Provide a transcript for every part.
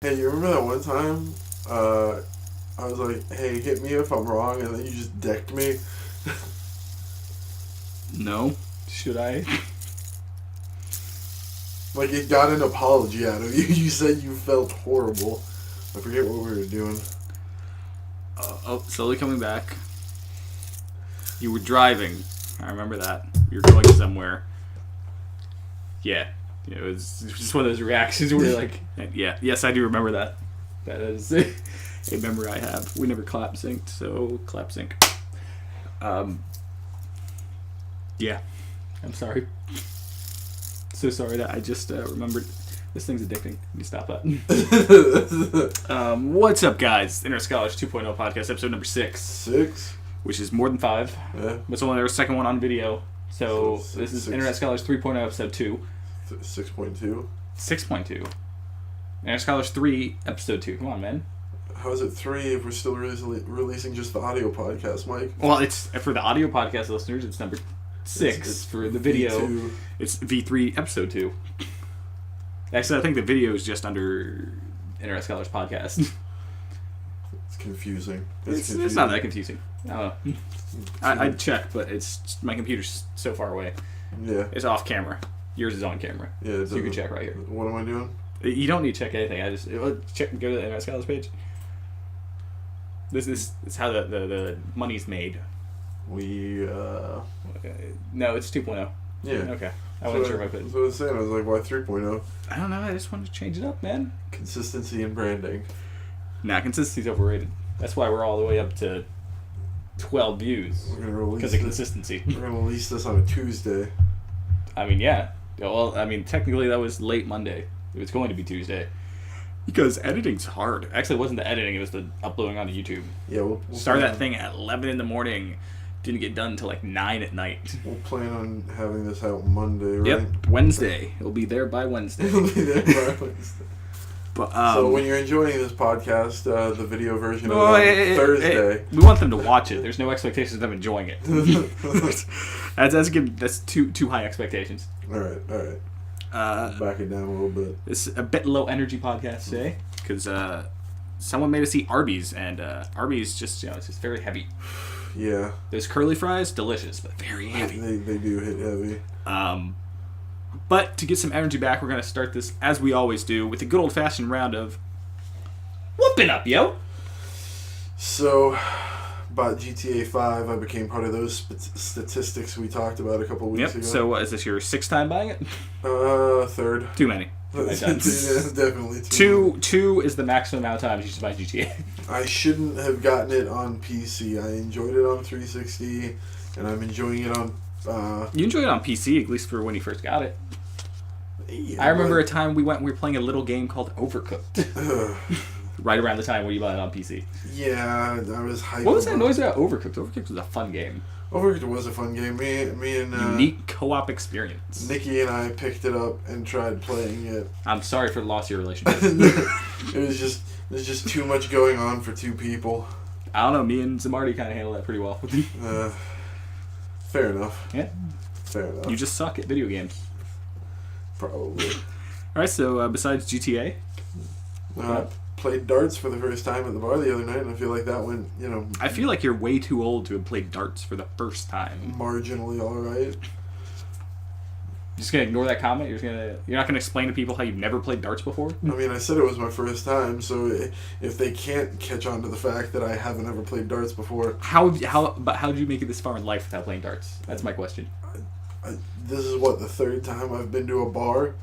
Hey, you remember that one time? I was like, "Hey, hit me if I'm wrong," and then you just decked me. No. Should I? Like it got an apology out of you. You said you felt horrible. I forget what we were doing. Slowly coming back. You were driving. I remember that. You were going somewhere. Yeah. It was just one of those reactions where you're like, yeah, yes, I do remember that. That is a memory I have. We never clap synced, so clap sync. Yeah. I'm sorry. So sorry that I just remembered. This thing's addicting. You stop that. What's up, guys? Inner Scholars 2.0 podcast, episode number 6. 6? Which is more than 5. Yeah. It's only our second one on video. So this is 6. Internet Scholars 3.0, episode 2. 6.2? 6.2. Internet Scholars 3, episode 2. Come on, man. How is it 3 if we're still releasing just the audio podcast, Mike? Well, it's for the audio podcast listeners, it's number 6. It's for the video, V2. it's V3, episode 2. Actually, I think the video is just under Internet Scholars podcast. It's confusing. It's not that confusing. I don't know. I'd check, but my computer's so far away. Yeah. It's off camera. Yours is on camera. Yeah. So you can check right here. What am I doing? You don't need to check anything. I just go to the Internet Scholars page. This is how the money's made. No, it's 2.0. Yeah. Okay. I wasn't sure if I put. That's what I was saying. I was like, why 3.0? I don't know. I just wanted to change it up, man. Consistency and branding. Nah, consistency's overrated. That's why we're all the way up to 12 views. We're gonna release because of consistency. We're gonna release this on a Tuesday. I mean, yeah. Well, I mean, technically that was late Monday. It was going to be Tuesday. Because editing's hard. Actually, it wasn't the editing. It was the uploading onto YouTube. Yeah, we'll started that thing at 11 in the morning. Didn't get done until like 9 at night. We'll plan on having this out Monday, right? Yep, Wednesday. It'll be there by Wednesday. It'll be there by Wednesday. But, so when you're enjoying this podcast, the video version of Thursday. We want them to watch it. There's no expectations of them enjoying it. That's too high expectations. All right. Back it down a little bit. It's a bit low energy podcast today because someone made us eat Arby's, and Arby's just it's just very heavy. Yeah. Those curly fries, delicious, but very heavy. They do hit heavy. But to get some energy back, we're going to start this, as we always do, with a good old-fashioned round of whooping up, yo! So, about GTA 5, I became part of those statistics we talked about a couple weeks ago. So is this your 6th time buying it? Third. Too many. Definitely too Two is the maximum amount of times you should buy GTA. I shouldn't have gotten it on PC. I enjoyed it on 360, and I'm enjoying it on... You enjoyed it on PC, at least for when you first got it. Yeah, I remember a time we were playing a little game called Overcooked. Right around the time where you bought it on PC. Yeah, I was hyped. What was that noise about Overcooked? Overcooked was a fun game. Overcooked was a fun game. Me and unique co-op experience. Nikki and I picked it up and tried playing it. I'm sorry for the loss of your relationship. There's just too much going on for two people. I don't know. Me and Zamarty kind of handled that pretty well. Fair enough. Yeah. Fair enough. You just suck at video games. Probably. Alright, so besides GTA? Played darts for the first time at the bar the other night, and I feel like that went, I feel like you're way too old to have played darts for the first time. Marginally alright. Just gonna ignore that comment? You're not gonna explain to people how you've never played darts before? I mean, I said it was my first time, so if they can't catch on to the fact that I haven't ever played darts before... How did you make it this far in life without playing darts? That's my question. This is the third time I've been to a bar?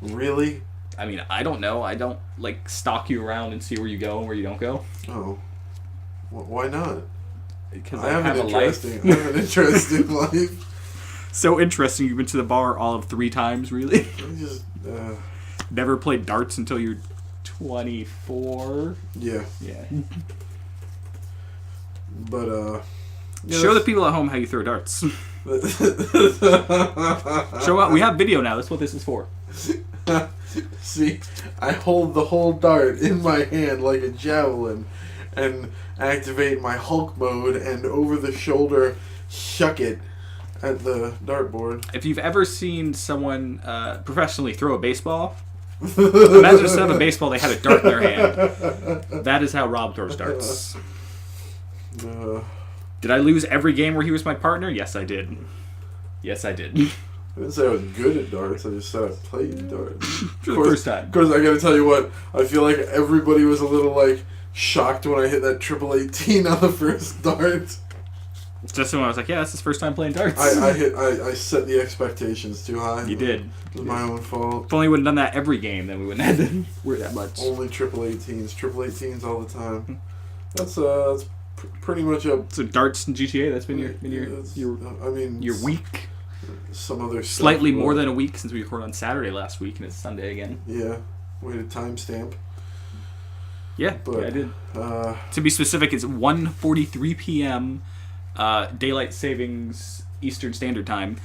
Really? I mean, I don't know. I don't, stalk you around and see where you go and where you don't go. Oh. Why not? Because I have an interesting life. So interesting, you've been to the bar all of 3 times, really? I just, Never played darts until you're 24? Yeah. Yeah. But, show the people at home how you throw darts. Show up. We have video now. That's what this is for. See, I hold the whole dart in my hand like a javelin and activate my Hulk mode and over the shoulder shuck it at the dartboard. If you've ever seen someone professionally throw a baseball, Imagine instead of a baseball, they had a dart in their hand. That is how Rob throws darts. Did I lose every game where he was my partner? Yes, I did. Yes, I did. I didn't say I was good at darts. I just said I played darts. For the first time. Because I got to tell you what, I feel like everybody was a little like shocked when I hit that 18 on the first dart. Just when I was like, yeah, that's his first time playing darts. I set the expectations too high. You did. It was my own fault. If only we would have done that every game, then we wouldn't have to worry that much. Only 18s all the time. That's pretty much a. So darts and GTA. That's been your your week. Some other stuff, slightly more than a week since we recorded on Saturday last week, and it's Sunday again. Yeah, we had a timestamp. Yeah, but, yeah, I did. To be specific, it's 1:43 p.m. Daylight Savings Eastern Standard Time.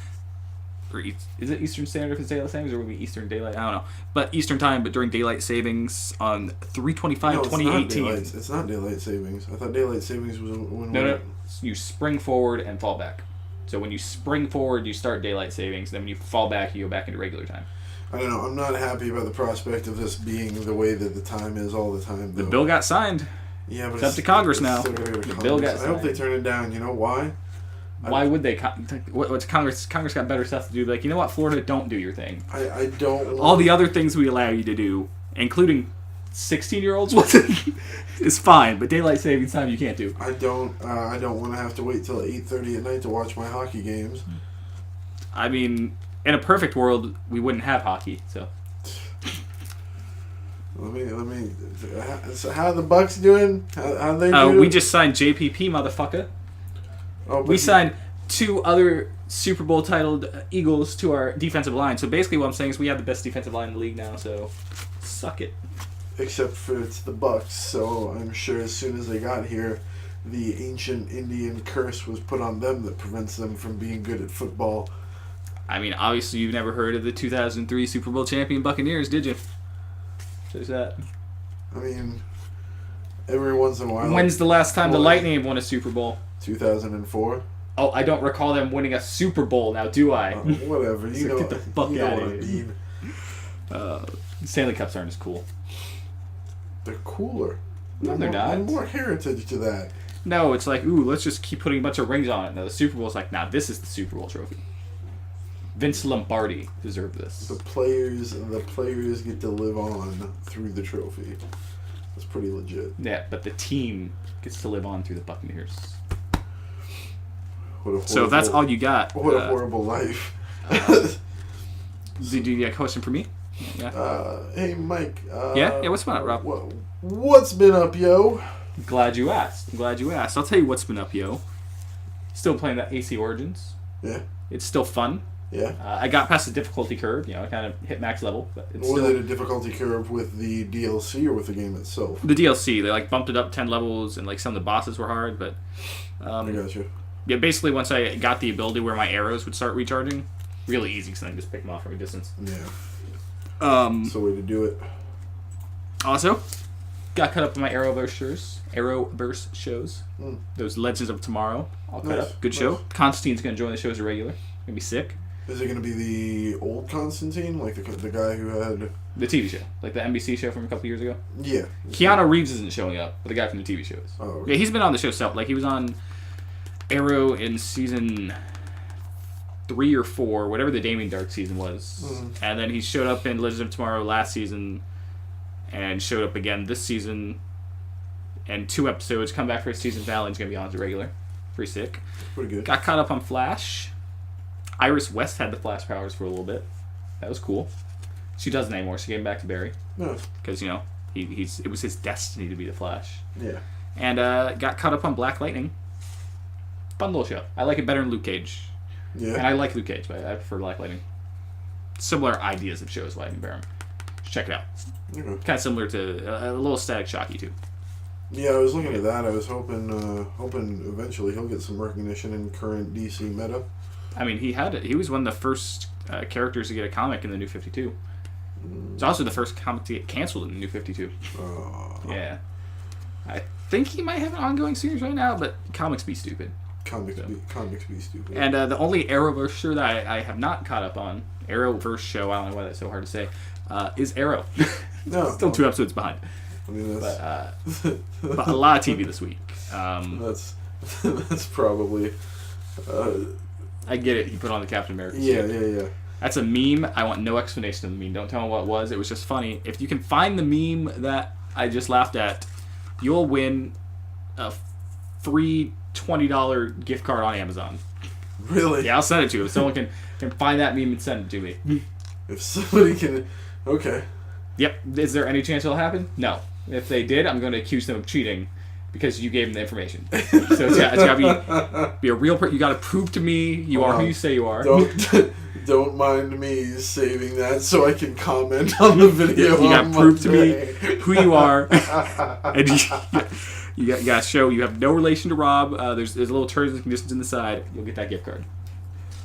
Or is it Eastern Standard if it's Daylight Savings, or would it be Eastern Daylight? I don't know. But Eastern Time, but during Daylight Savings on 3/25/2018. It's not Daylight Savings. I thought Daylight Savings was when No. You spring forward and fall back. So when you spring forward, you start Daylight Savings. Then when you fall back, you go back into regular time. I don't know. I'm not happy about the prospect of this being the way that the time is all the time, though. The bill got signed. Yeah, but it's up to Congress now. The bill got signed. I hope they turn it down. You know why? Why would they? What's Congress? Congress got better stuff to do. Like, you know what, Florida, don't do your thing. I don't. All the other things we allow you to do, including 16-year-olds, is fine. But daylight savings time you can't do. I don't want to have to wait till 8:30 at night to watch my hockey games. I mean, in a perfect world, we wouldn't have hockey. So. Let me. So how are the Bucks doing? How they doing? We just signed JPP, motherfucker. Oh, we signed 2 other Super Bowl titled Eagles to our defensive line. So basically, what I'm saying is we have the best defensive line in the league now. So, suck it. Except for it's the Bucks. So I'm sure as soon as they got here, the ancient Indian curse was put on them that prevents them from being good at football. I mean, obviously, you've never heard of the 2003 Super Bowl champion Buccaneers, did you? There's that. I mean, every once in a while. When's the last time the Lightning have won a Super Bowl? 2004. Oh, I don't recall them winning a Super Bowl now, do I? Whatever. You know, get the fuck you know out what of I here. mean. Stanley Cups aren't as cool. They're cooler. No, they're not. There's more heritage to that. No, it's like, ooh, let's just keep putting a bunch of rings on it. No, the Super Bowl's like, nah, this is the Super Bowl trophy. Vince Lombardi deserved this. The players get to live on through the trophy. That's pretty legit. Yeah, but the team gets to live on through the Buccaneers. So if that's all you got. What a horrible life. Do you have a question for me? Yeah. Hey, Mike. Yeah, what's been up, Rob? What's been up, yo? Glad you asked. I'll tell you what's been up, yo. Still playing that AC Origins. Yeah. It's still fun. Yeah. I got past the difficulty curve. I kind of hit max level. But it's was it a difficulty curve with the DLC or with the game itself? The DLC. They bumped it up 10 levels, and some of the bosses were hard. But I got you. Yeah, basically once I got the ability where my arrows would start recharging, really easy because I can just pick them off from a distance. Yeah. That's the way to do it. Also, got caught up on my Arrowverse shows. Those Legends of Tomorrow. All caught up. Good show. Constantine's going to join the show as a regular. Going to be sick. Is it going to be the old Constantine? Like the guy who had... The TV show. Like the NBC show from a couple years ago? Yeah. Keanu Reeves isn't showing up, but the guy from the TV show is. Oh, okay. Yeah, he's been on the show itself. He was on Arrow in season 3 or 4, whatever the Damien Dark season was. Mm-hmm. And then he showed up in Legends of Tomorrow last season and showed up again this season. And 2 episodes, come back for his season finale, and he's going to be on as a regular. Pretty sick. Pretty good. Got caught up on Flash. Iris West had the Flash powers for a little bit. That was cool. She doesn't anymore. She gave him back to Barry. No. Because, it was his destiny to be the Flash. Yeah. And got caught up on Black Lightning. Fun little show. I like it better than Luke Cage. Yeah. And I like Luke Cage, but I prefer Black Lightning. Similar ideas of shows, Lightning Baron. Check it out. Okay. Kind of similar to a little Static Shocky, too. Yeah, I was looking at that. I was hoping eventually he'll get some recognition in current DC meta. I mean, he was one of the first characters to get a comic in the New 52. It's also the first comic to get canceled in the New 52. Yeah. I think he might have an ongoing series right now, but comics be stupid. Comics be stupid. And the only Arrowverse show that I have not caught up on, Arrowverse show, I don't know why that's so hard to say, is Arrow. No. Still 2 episodes behind. I mean, that's... But a lot of TV this week. That's probably... I get it. He put on the Captain America suit. Yeah. That's a meme. I want no explanation of the meme. Don't tell me what it was. It was just funny. If you can find the meme that I just laughed at, you'll win a free $20 gift card on Amazon. Really? Yeah, I'll send it to you. If someone can find that meme and send it to me. If somebody can... Okay. Yep. Is there any chance it'll happen? No. If they did, I'm going to accuse them of cheating because you gave them the information. So it's got to be a real person. You got to prove to me you are who you say you are. Don't mind me saving that so I can comment on the video. You got to prove to me who you are. And you got to show you have no relation to Rob. There's a little terms and conditions in the side. You'll get that gift card.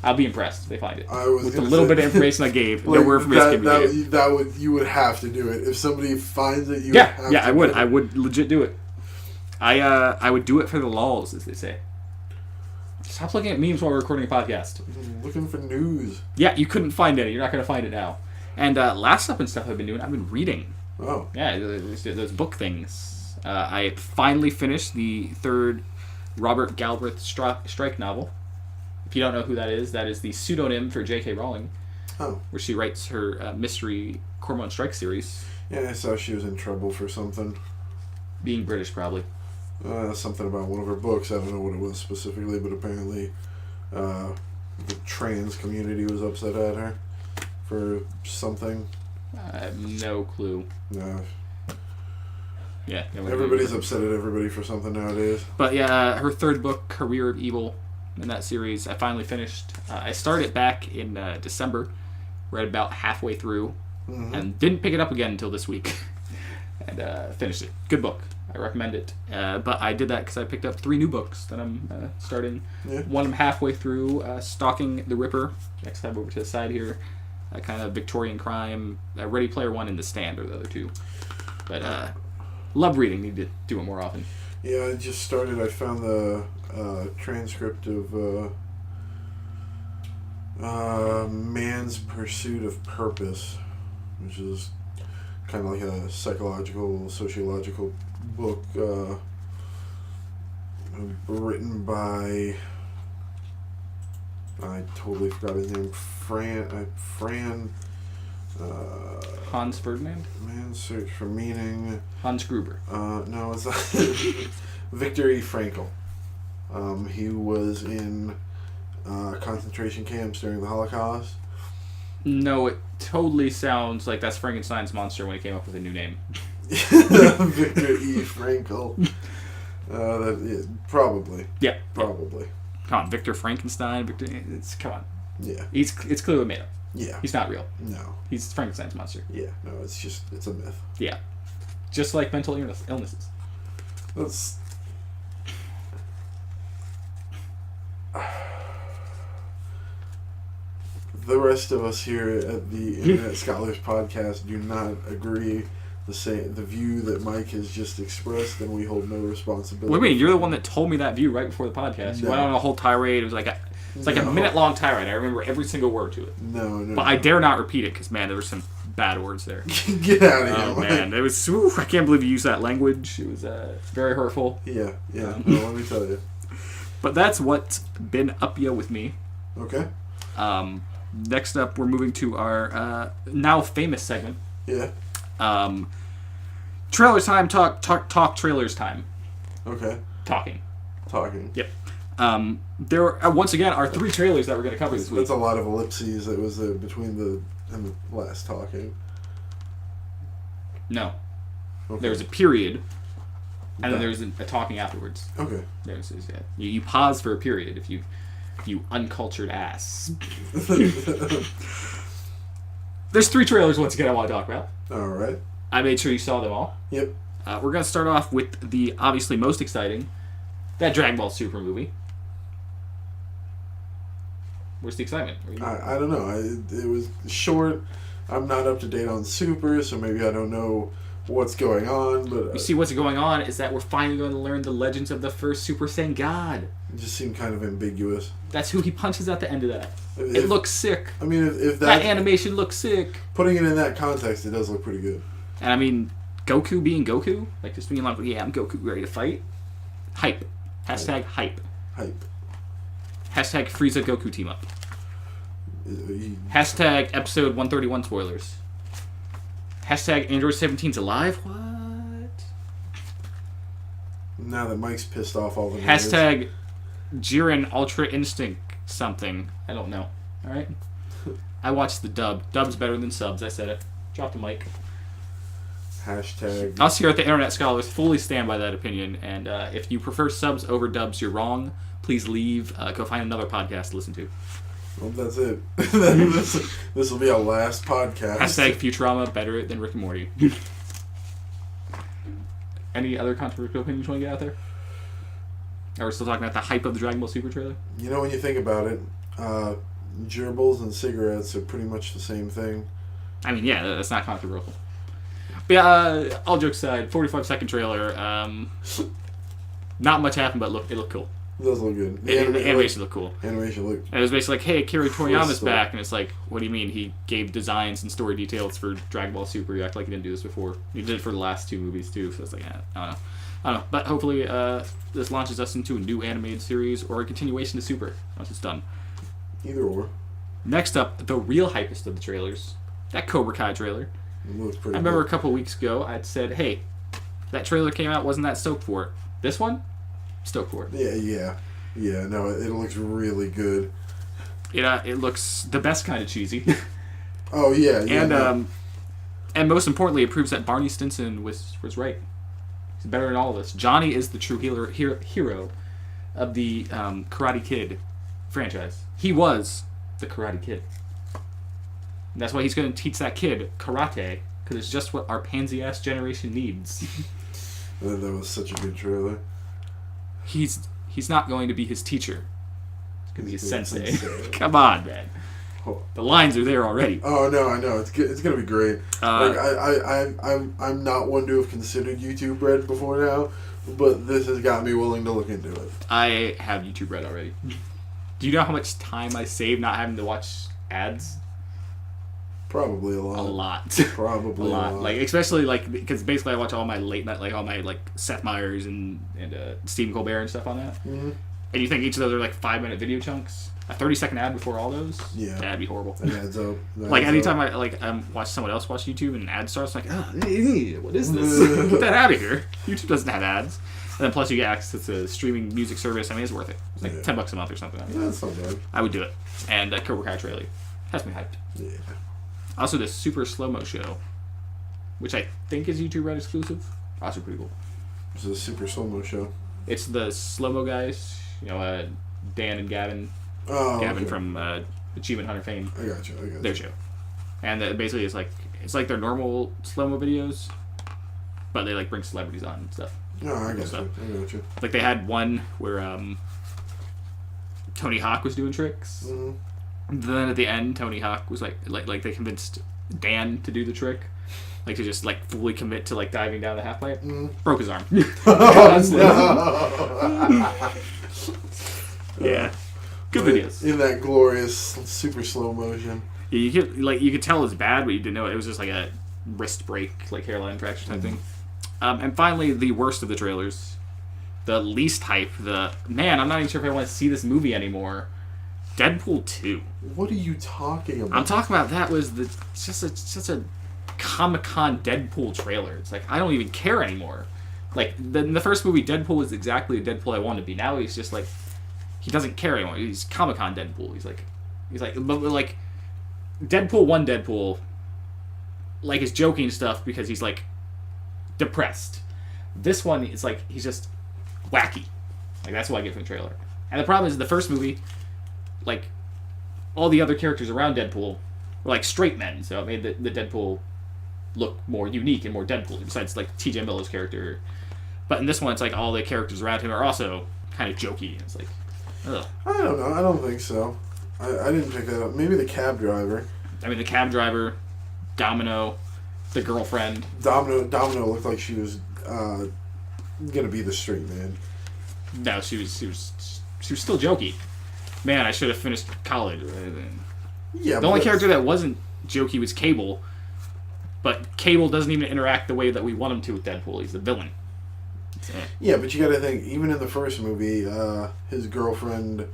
I'll be impressed if they find it. With the little bit of information I gave, no more information can be given. You would have to do it. If somebody finds it, you would have to. Yeah, I would. I would legit do it. I would do it for the lulz, as they say. Stop looking at memes while we're recording a podcast. I'm looking for news. Yeah, you couldn't find any. You're not going to find it now. And last up and stuff I've been doing, I've been reading. Oh. Yeah, those book things. I finally finished the 3rd Robert Galbraith Strike novel. If you don't know who that is the pseudonym for J.K. Rowling. Oh. Where she writes her mystery Cormorant Strike series. Yeah, I saw she was in trouble for something. Being British, probably. Something about one of her books. I don't know what it was specifically, but apparently the trans community was upset at her for something. I have no clue. No. Yeah. Everybody's upset at everybody for something nowadays. But yeah, her 3rd book, Career of Evil, in that series, I finally finished. I started back in December, read about halfway through, and didn't pick it up again until this week. And finished it. Good book. I recommend it. But I did that because I picked up 3 new books that I'm starting. Yeah. One I'm halfway through, Stalking the Ripper. Next time over to the side here. Kind of Victorian crime. Ready Player One and The Stand are the other 2. But love reading. Need to do it more often. Yeah, I just started. I found the transcript of Man's Pursuit of Purpose, which is kind of like a psychological, sociological book written by... I totally forgot his name. Hans Ferdinand? Man's Search for Meaning. Hans Gruber. No, it's not. Viktor E. Frankl. He was in concentration camps during the Holocaust. No, it totally sounds like that's Frankenstein's monster when he came up with a new name. Viktor E. Frankl. Probably. Yeah. Probably. Come on, Victor Frankenstein. Come on. Yeah. It's clearly made up. Yeah. He's not real. No. He's Frankenstein's monster. Yeah. No, it's a myth. Yeah. Just like mental illnesses. That's... The rest of us here at the Internet Scholars Podcast do not agree the view that Mike has just expressed, and we hold no responsibility. What do you mean? You're the one that told me that view right before the podcast. You went on a whole tirade. It was like a minute-long tirade. I remember every single word to it. No. But I dare not repeat it because, man, there were some bad words there. Get out of here, Oh, man. It was... I can't believe you used that language. It was very hurtful. Yeah. No, let me tell you. But that's what's been up ya with me. Okay. Next up, we're moving to our now famous segment. Yeah. Trailers time. Talk trailers time. Okay. Talking. Yep. There once again are 3 trailers that we're going to cover this week. That's a lot of ellipses that was between the last talking. No. Okay. There's a period, and then there's a talking afterwards. Okay. You pause for a period if you uncultured ass. There's 3 trailers once again I want to talk about. All right. I made sure you saw them all. Yep. We're going to start off with the obviously most exciting, that Dragon Ball Super movie. Where's the excitement? I don't know. It was short. I'm not up to date on Super, so maybe I don't know what's going on, but You see, what's going on is that we're finally going to learn the legends of the first Super Saiyan God. it just seemed kind of ambiguous. That's who he punches at the end of that. It If- looks sick. I mean, if That animation looks sick. putting it in that context, it does look pretty good. And I mean, Goku being Goku, like just being like, yeah, I'm Goku, ready to fight. Hype. Hashtag hype. Hype. Hashtag Frieza Goku team up. He- Hashtag episode 131 spoilers. Hashtag Android 17's alive. What? Now that Mike's pissed off all the nerds. Hashtag Jiren Ultra Instinct something. I don't know. Alright? I watched the dub. Dub's better than subs. I said it. Drop the mic. Hashtag. Us here at the Internet Scholars fully stand by that opinion. And if you prefer subs over dubs, you're wrong. Please leave. Go find another podcast to listen to. Well, that's it. This will be our last podcast. Hashtag Futurama better than Rick and Morty. Any other controversial opinions you want to get out there? Are we still talking about the hype of the Dragon Ball Super trailer? You know, when you think about it, gerbils and cigarettes are pretty much the same thing. I mean, yeah, that's not controversial. But yeah, all jokes aside, 45-second trailer. Not much happened, but it looked cool. It does look good. The animation looked cool. Animation looked. And it was basically like, hey, Akira Toriyama's Crystal. back. And it's like, what do you mean? He gave designs and story details for Dragon Ball Super. You act like he didn't do this before. He did it for the last two movies, too. So it's like, I don't know. But hopefully this launches us into a new animated series or a continuation to Super once it's done. Either or. Next up, the real hypest of the trailers. That Cobra Kai trailer. It looks pretty I remember good. a couple weeks ago, I'd said, hey, that trailer came out, wasn't that stoked for it? This one? Stoked for it. Yeah, no, it looks really good. It looks the best kind of cheesy. Oh, yeah. And most importantly, it proves that Barney Stinson was right. He's better than all of us. Johnny is the true hero of the Karate Kid franchise. He was the Karate Kid. And that's why he's going to teach that kid karate, because it's just what our pansy-ass generation needs. That was such a good trailer. He's not going to be his teacher. He's going to be his He's sensei. sensei. Come on, man. Oh. The lines are there already. Oh no, I know it's good. It's gonna be great. Uh, I'm not one to have considered YouTube Red before now, but this has got me willing to look into it. I have YouTube Red already. Do you know how much time I save not having to watch ads? Probably a lot. A lot. Probably a lot. Like, especially, like, because basically I watch all my late night, like, all my, like, Seth Meyers and Stephen Colbert and stuff on that. Mm-hmm. And you think each of those are, like, 5-minute video chunks? A 30-second ad before all those? Yeah. That'd be horrible. That adds up. Like, anytime I, like, watch someone else watch YouTube and an ad starts, I'm like, oh, what is this? Get that out of here. YouTube doesn't have ads. And then plus you get access to streaming music service. I mean, it's worth it. It's like $10 a month or something. I mean, That's not bad. I would do it. And Cobra Kai trailer has me hyped. Yeah. Also, the Super Slow-Mo show, which I think is YouTube Red exclusive. Also pretty cool. It's a super slow-mo show. It's the slow-mo guys, Dan and Gavin. Oh, Gavin okay. from Achievement Hunter fame. I got you. Their show. And basically it's like their normal slow-mo videos, but they, like, bring celebrities on and stuff. No, I got stuff. you. I got you. Like, they had one where Tony Hawk was doing tricks. Mm-hmm. Then at the end, Tony Hawk was like they convinced Dan to do the trick, like to just like fully commit to like diving down the half pipe. Broke his arm. Yeah, good videos. In that glorious super slow motion. Yeah, you could tell it was bad, but you didn't know it. It was just like a wrist break, like hairline fracture type thing. And finally, the worst of the trailers, the least hype. I'm not even sure if I want to see this movie anymore. Deadpool 2. What are you talking about? I'm talking about that was just a Comic-Con Deadpool trailer. It's like I don't even care anymore. Like in the first movie, Deadpool was exactly the Deadpool I wanted to be. Now he's just like he doesn't care anymore. He's Comic-Con Deadpool. He's like but like Deadpool 1 Deadpool like is joking stuff because he's like depressed. This one is like he's just wacky. Like that's what I get from the trailer. And the problem is the first movie, like all the other characters around Deadpool were like straight men, so it made the Deadpool look more unique and more Deadpool. Besides like T.J. Miller's character, but in this one, it's like all the characters around him are also kind of jokey. And it's like, ugh. I don't know. I don't think so. I didn't pick that up. Maybe the cab driver. I mean, the cab driver, Domino, the girlfriend. Domino looked like she was gonna be the straight man. No, she was still jokey. Man, I should have finished college. Yeah. The only character that wasn't jokey was Cable, but Cable doesn't even interact the way that we want him to with Deadpool. He's the villain. Yeah, but you got to think. Even in the first movie, his girlfriend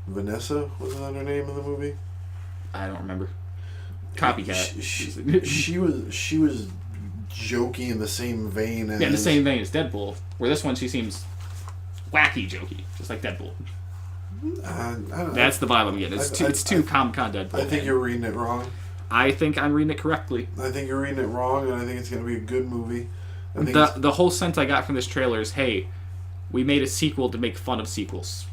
Vanessa, wasn't that her name in the movie? I don't remember. Copycat. She was jokey in the same vein as... Yeah, in the same vein as Deadpool. Where this one, she seems wacky jokey, just like Deadpool. That's the vibe I'm getting. It's too Comic-Con Deadpool. I think you're reading it wrong. I think I'm reading it correctly. I think you're reading it wrong, and I think it's going to be a good movie. The whole sense I got from this trailer is, hey, we made a sequel to make fun of sequels.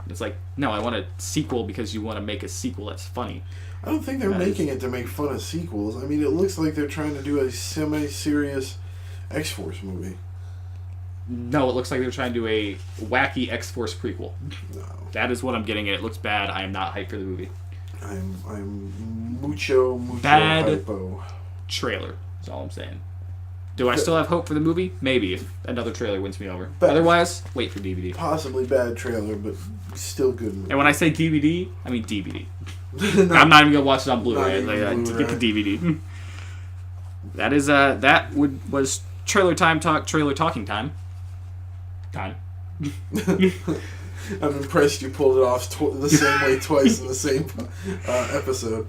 It's like, no, I want a sequel because you want to make a sequel that's funny. I don't think they're making it to make fun of sequels. I mean, it looks like they're trying to do a semi-serious X-Force movie. No, it looks like they're trying to do a wacky X-Force prequel. No. That is what I'm getting at. It looks bad. I am not hyped for the movie. I'm mucho bad hypo. Trailer is all I'm saying. Do I still have hope for the movie? Maybe, if another trailer wins me over. Otherwise, wait for DVD. Possibly bad trailer, but still good movie. And when I say DVD, I mean DVD. No. I'm not even gonna watch it on Blu-ray. Blu-ray. Get the DVD. That is was trailer talking time. I'm impressed you pulled it off the same way twice in the same episode.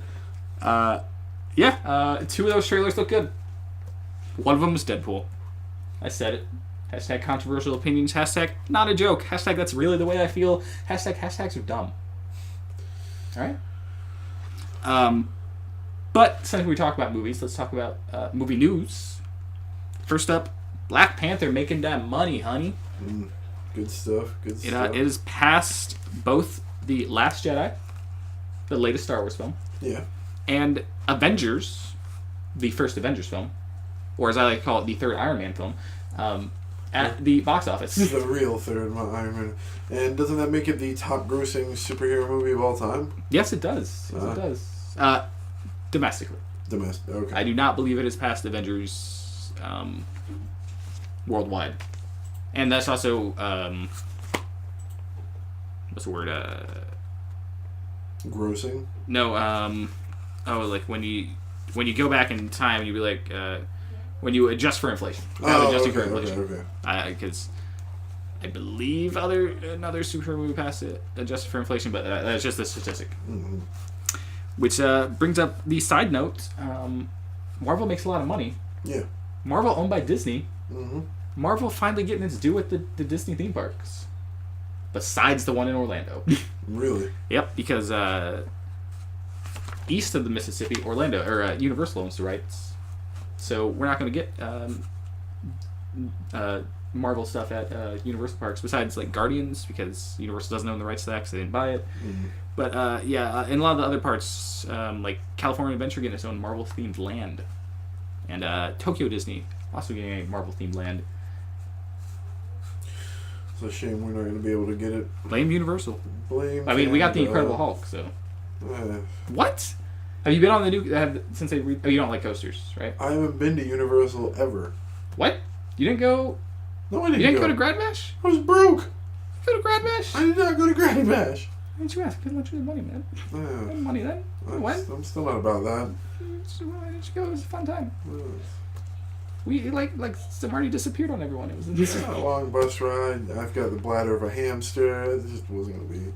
Two of those trailers look good. One of them is Deadpool. I said it. Hashtag controversial opinions. Hashtag not a joke. Hashtag that's really the way I feel. Hashtag hashtags are dumb. Alright? But since we talk about movies, let's talk about movie news. First up, Black Panther making that money, honey. Good stuff. Good stuff. It is past both The Last Jedi, the latest Star Wars film, and Avengers, the first Avengers film, or as I like to call it, the third Iron Man film, at the box office. The real third Iron Man. And doesn't that make it the top-grossing superhero movie of all time? Yes, it does. Yes, it does. Domestically. Okay. I do not believe it has passed Avengers worldwide. And that's also, what's the word? Grossing? No, like when you go back in time, you'd be like, when you adjust for inflation. Adjusting for inflation. Okay. Because I believe another superhero movie passed it, adjusted for inflation, but that's just a statistic. Mm-hmm. Which brings up the side note. Marvel makes a lot of money. Yeah. Marvel owned by Disney. Mm-hmm. Marvel finally getting its due at the Disney theme parks. Besides the one in Orlando. Really? Yep, because east of the Mississippi, Orlando, or Universal owns the rights. So we're not going to get Marvel stuff at Universal parks, besides like Guardians, because Universal doesn't own the rights to that because they didn't buy it. Mm-hmm. But in a lot of the other parts, like California Adventure getting its own Marvel-themed land. And Tokyo Disney also getting a Marvel-themed land. It's a shame we're not going to be able to get it. Blame Universal. Blame. I mean, we got the Incredible Hulk, so. What? Have you been on the new since they? You don't like coasters, right? I haven't been to Universal ever. What? You didn't go? No, I didn't. You didn't go to Grad Bash? I was broke. Go to Grad Bash? I did not go to Grad Bash. Why didn't you ask? Because I want you the money, man. Money then. I'm still not about that. Why didn't you go? It was a fun time. We like already disappeared on everyone. It was a long bus ride. I've got the bladder of a hamster. It just wasn't going to be.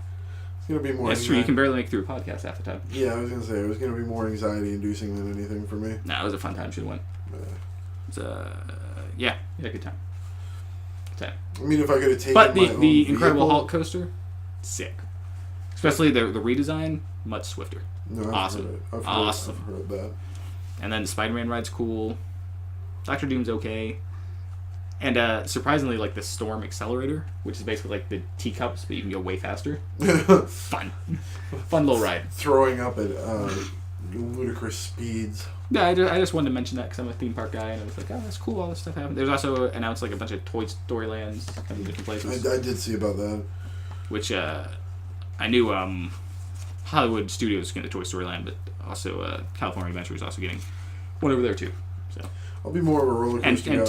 It's going to be more. That's true. You can barely make it through a podcast half the time. Yeah, I was going to say it was going to be more anxiety-inducing than anything for me. Nah, it was a fun time. Should have went. It's you had a good time. I mean, if I could have taken but my the own Incredible vehicle, Hulk coaster, sick. Especially the redesign, much swifter. No, Awesome. I've heard that. And then the Spider-Man ride's cool. Doctor Doom's okay. And surprisingly, like the Storm Accelerator, which is basically like the teacups, but you can go way faster. Fun little ride. Throwing up at ludicrous speeds. Yeah, I just wanted to mention that because I'm a theme park guy, and I was like, oh, that's cool, all this stuff happened. There's also announced like a bunch of Toy Story lands coming to different places. I did see about that. Which I knew Hollywood Studios was getting a Toy Story land, but also California Adventure is also getting one over there too. So I'll be more of a roller and coaster guy.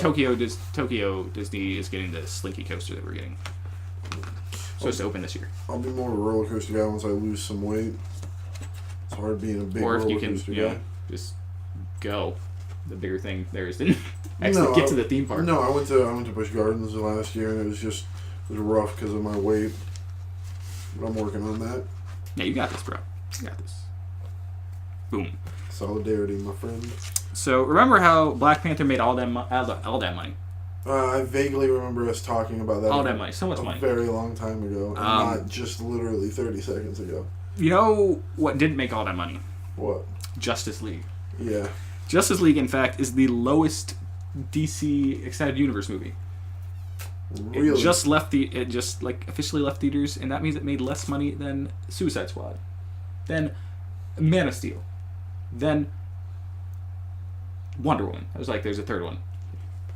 Tokyo Disney is getting the Slinky coaster that we're getting. Supposed to open this year. I'll be more of a roller coaster guy once I lose some weight. It's hard being a big Or if roller you can, coaster you guy. know, just go. The bigger thing there is to actually get to the theme park. No, I went to Busch Gardens last year, and it was rough because of my weight. But I'm working on that. Yeah, you got this, bro. You got this. Boom. Solidarity, my friend. So remember how Black Panther made all that money? I vaguely remember us talking about that. All that money, so much a money. very long time ago, and not just literally 30 seconds ago. You know what didn't make all that money? What? Justice League. Yeah. Justice League, in fact, is the lowest DC Extended Universe movie. Really? It just officially left theaters, and that means it made less money than Suicide Squad, than Man of Steel, than Wonder Woman. I was like, there's a third one.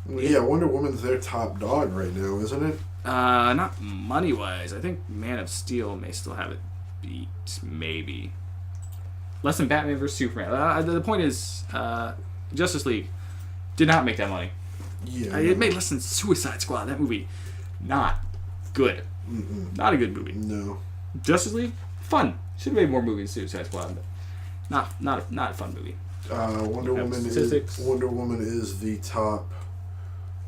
Yeah, Wonder Woman's their top dog right now, isn't it? Not money wise. I think Man of Steel may still have it beat, maybe. Less than Batman vs Superman. The point is, Justice League did not make that money. Yeah. It made less than Suicide Squad. That movie, not good. Not a good movie. No. Justice League, fun. Should have made more movies than Suicide Squad, but not a fun movie. Wonder Woman is the top.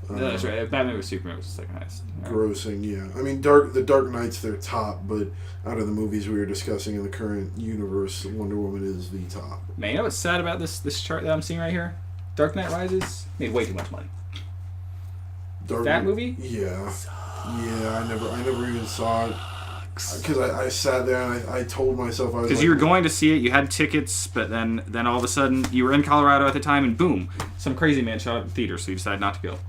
No, that's right. Batman vs Superman was the second highest. Grossing, yeah. I mean, The Dark Knight's their top, but out of the movies we were discussing in the current universe, Wonder Woman is the top. Man, you know what's sad about this chart that I'm seeing right here? Dark Knight Rises made way too much money. That movie? Yeah. Yeah, I never even saw it. Because I sat there and I told myself I was. Because you were going to see it, you had tickets, but then all of a sudden you were in Colorado at the time, and boom, some crazy man showed up at the theater, so you decided not to go.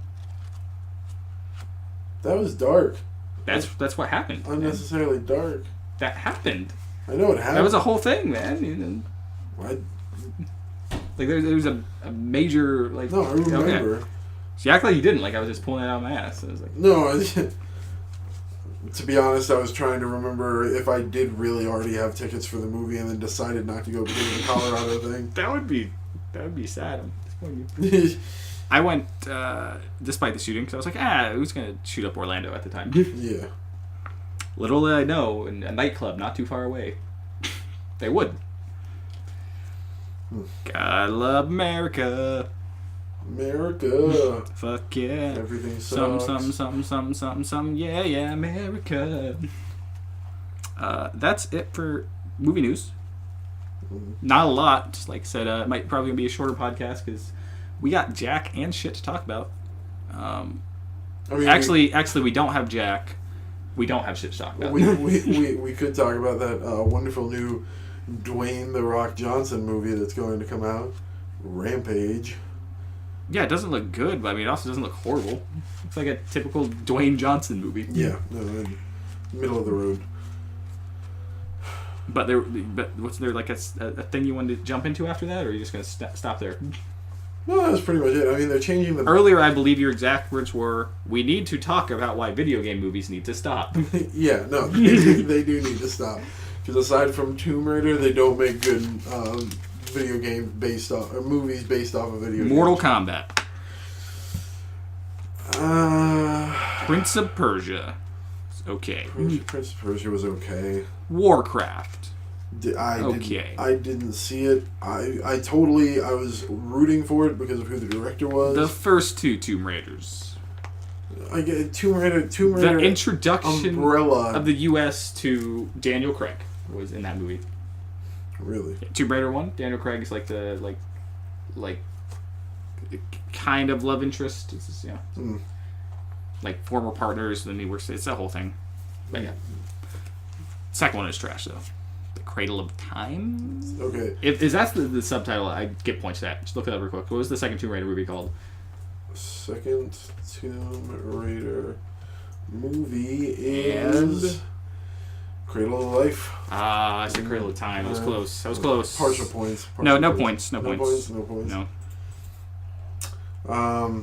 That was dark. That's what happened. Unnecessarily dark. That happened. I know it happened. That was a whole thing, man. What? Like there was a major like. No, I remember. Okay. So you act like you didn't. Like I was just pulling it out of my ass. I was like, no. To be honest, I was trying to remember if I did really already have tickets for the movie and then decided not to go because of the Colorado thing. That would be sad. I'm disappointed. I went despite the shooting because I was like, who's gonna shoot up Orlando at the time? Yeah. Little did I know, in a nightclub not too far away, they would. God love America. America. Fuck yeah. Everything sucks. Some. Yeah, America. That's it for movie news. Not a lot. Just like I said, it might probably be a shorter podcast because we got Jack and shit to talk about. Actually, we don't have Jack. We don't have shit to talk about. We could talk about that wonderful new Dwayne "The Rock" Johnson movie that's going to come out, Rampage. Yeah, it doesn't look good, but I mean, it also doesn't look horrible. It's like a typical Dwayne Johnson movie. Yeah, no, middle of the road. But what's there like a thing you wanted to jump into after that, or are you just gonna stop there? No, that's pretty much it. I mean, they're changing the... Earlier, I believe your exact words were, "We need to talk about why video game movies need to stop." Yeah, no, they do need to stop. Because aside from Tomb Raider, they don't make good video game based off or movies based off of video games. Mortal Kombat. Prince of Persia. Okay. Prince of Persia was okay. Warcraft. I didn't see it. I was rooting for it because of who the director was. The first two Tomb Raiders. I get Tomb Raider. The introduction umbrella of the U.S. to Daniel Craig was in that movie. Really? Yeah, Tomb Raider 1. Daniel Craig is like the like kind of love interest. It's just, like former partners. Then he works. It's that whole thing. But yeah. Second one is trash though. The Cradle of Time? Okay. If that's the subtitle, I get points to that. Just look it up real quick. What was the second Tomb Raider movie called? Second Tomb Raider movie is Cradle of Life. I said Cradle of Time. I was close. I was close. Partial points. No points. No points. No points. No. I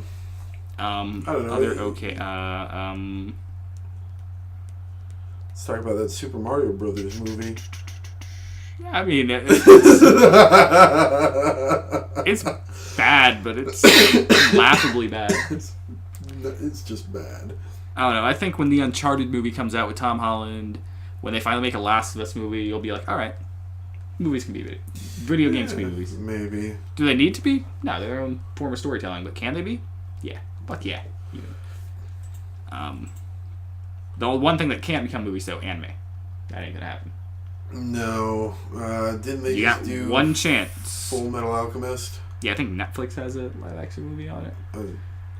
don't know. Other okay. Let's talk about that Super Mario Brothers movie. Yeah, I mean, it's bad, but it's laughably bad. It's just bad. I don't know. I think when the Uncharted movie comes out with Tom Holland, when they finally make a Last of Us movie, you'll be like, all right, movies can be video games can be movies. Maybe. Do they need to be? No, they're their own form of storytelling. But can they be? Yeah. Fuck yeah. The one thing that can't become movies, though, anime. That ain't gonna happen. No. Didn't they You just got do one chance. Full Metal Alchemist? Yeah, I think Netflix has a live-action movie on it.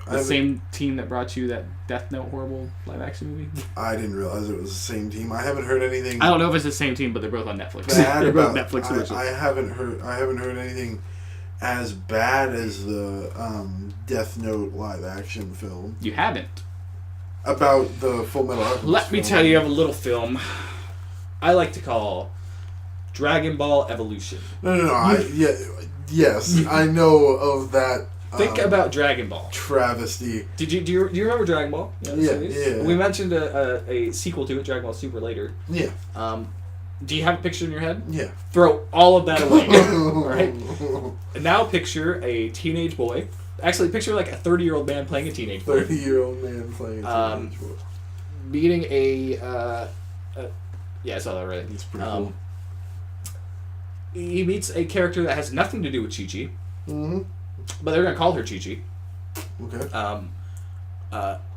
I The same team that brought you that Death Note horrible live-action movie. I didn't realize it was the same team. I haven't heard anything. I don't know if it's the same team, but they're both on Netflix. Bad They're both about, Netflix originals. I haven't heard anything as bad as the Death Note live action film. You haven't. About the Full Metal Alchemist Let me film. tell you of a little film I like to call Dragon Ball Evolution. No. Yes, I know of that. Think about Dragon Ball. Travesty. Do you remember Dragon Ball? Yeah. We mentioned a sequel to it, Dragon Ball Super, later. Yeah. Do you have a picture in your head? Yeah. Throw all of that away. Alright? And now picture a teenage boy. Actually, picture like a 30-year-old man playing a teenage boy. 30-year-old man playing a teenage boy. Meeting yeah, I saw that right. It's pretty cool. He meets a character that has nothing to do with Chi-Chi. Mm-hmm. But they're going to call her Chi-Chi. Okay.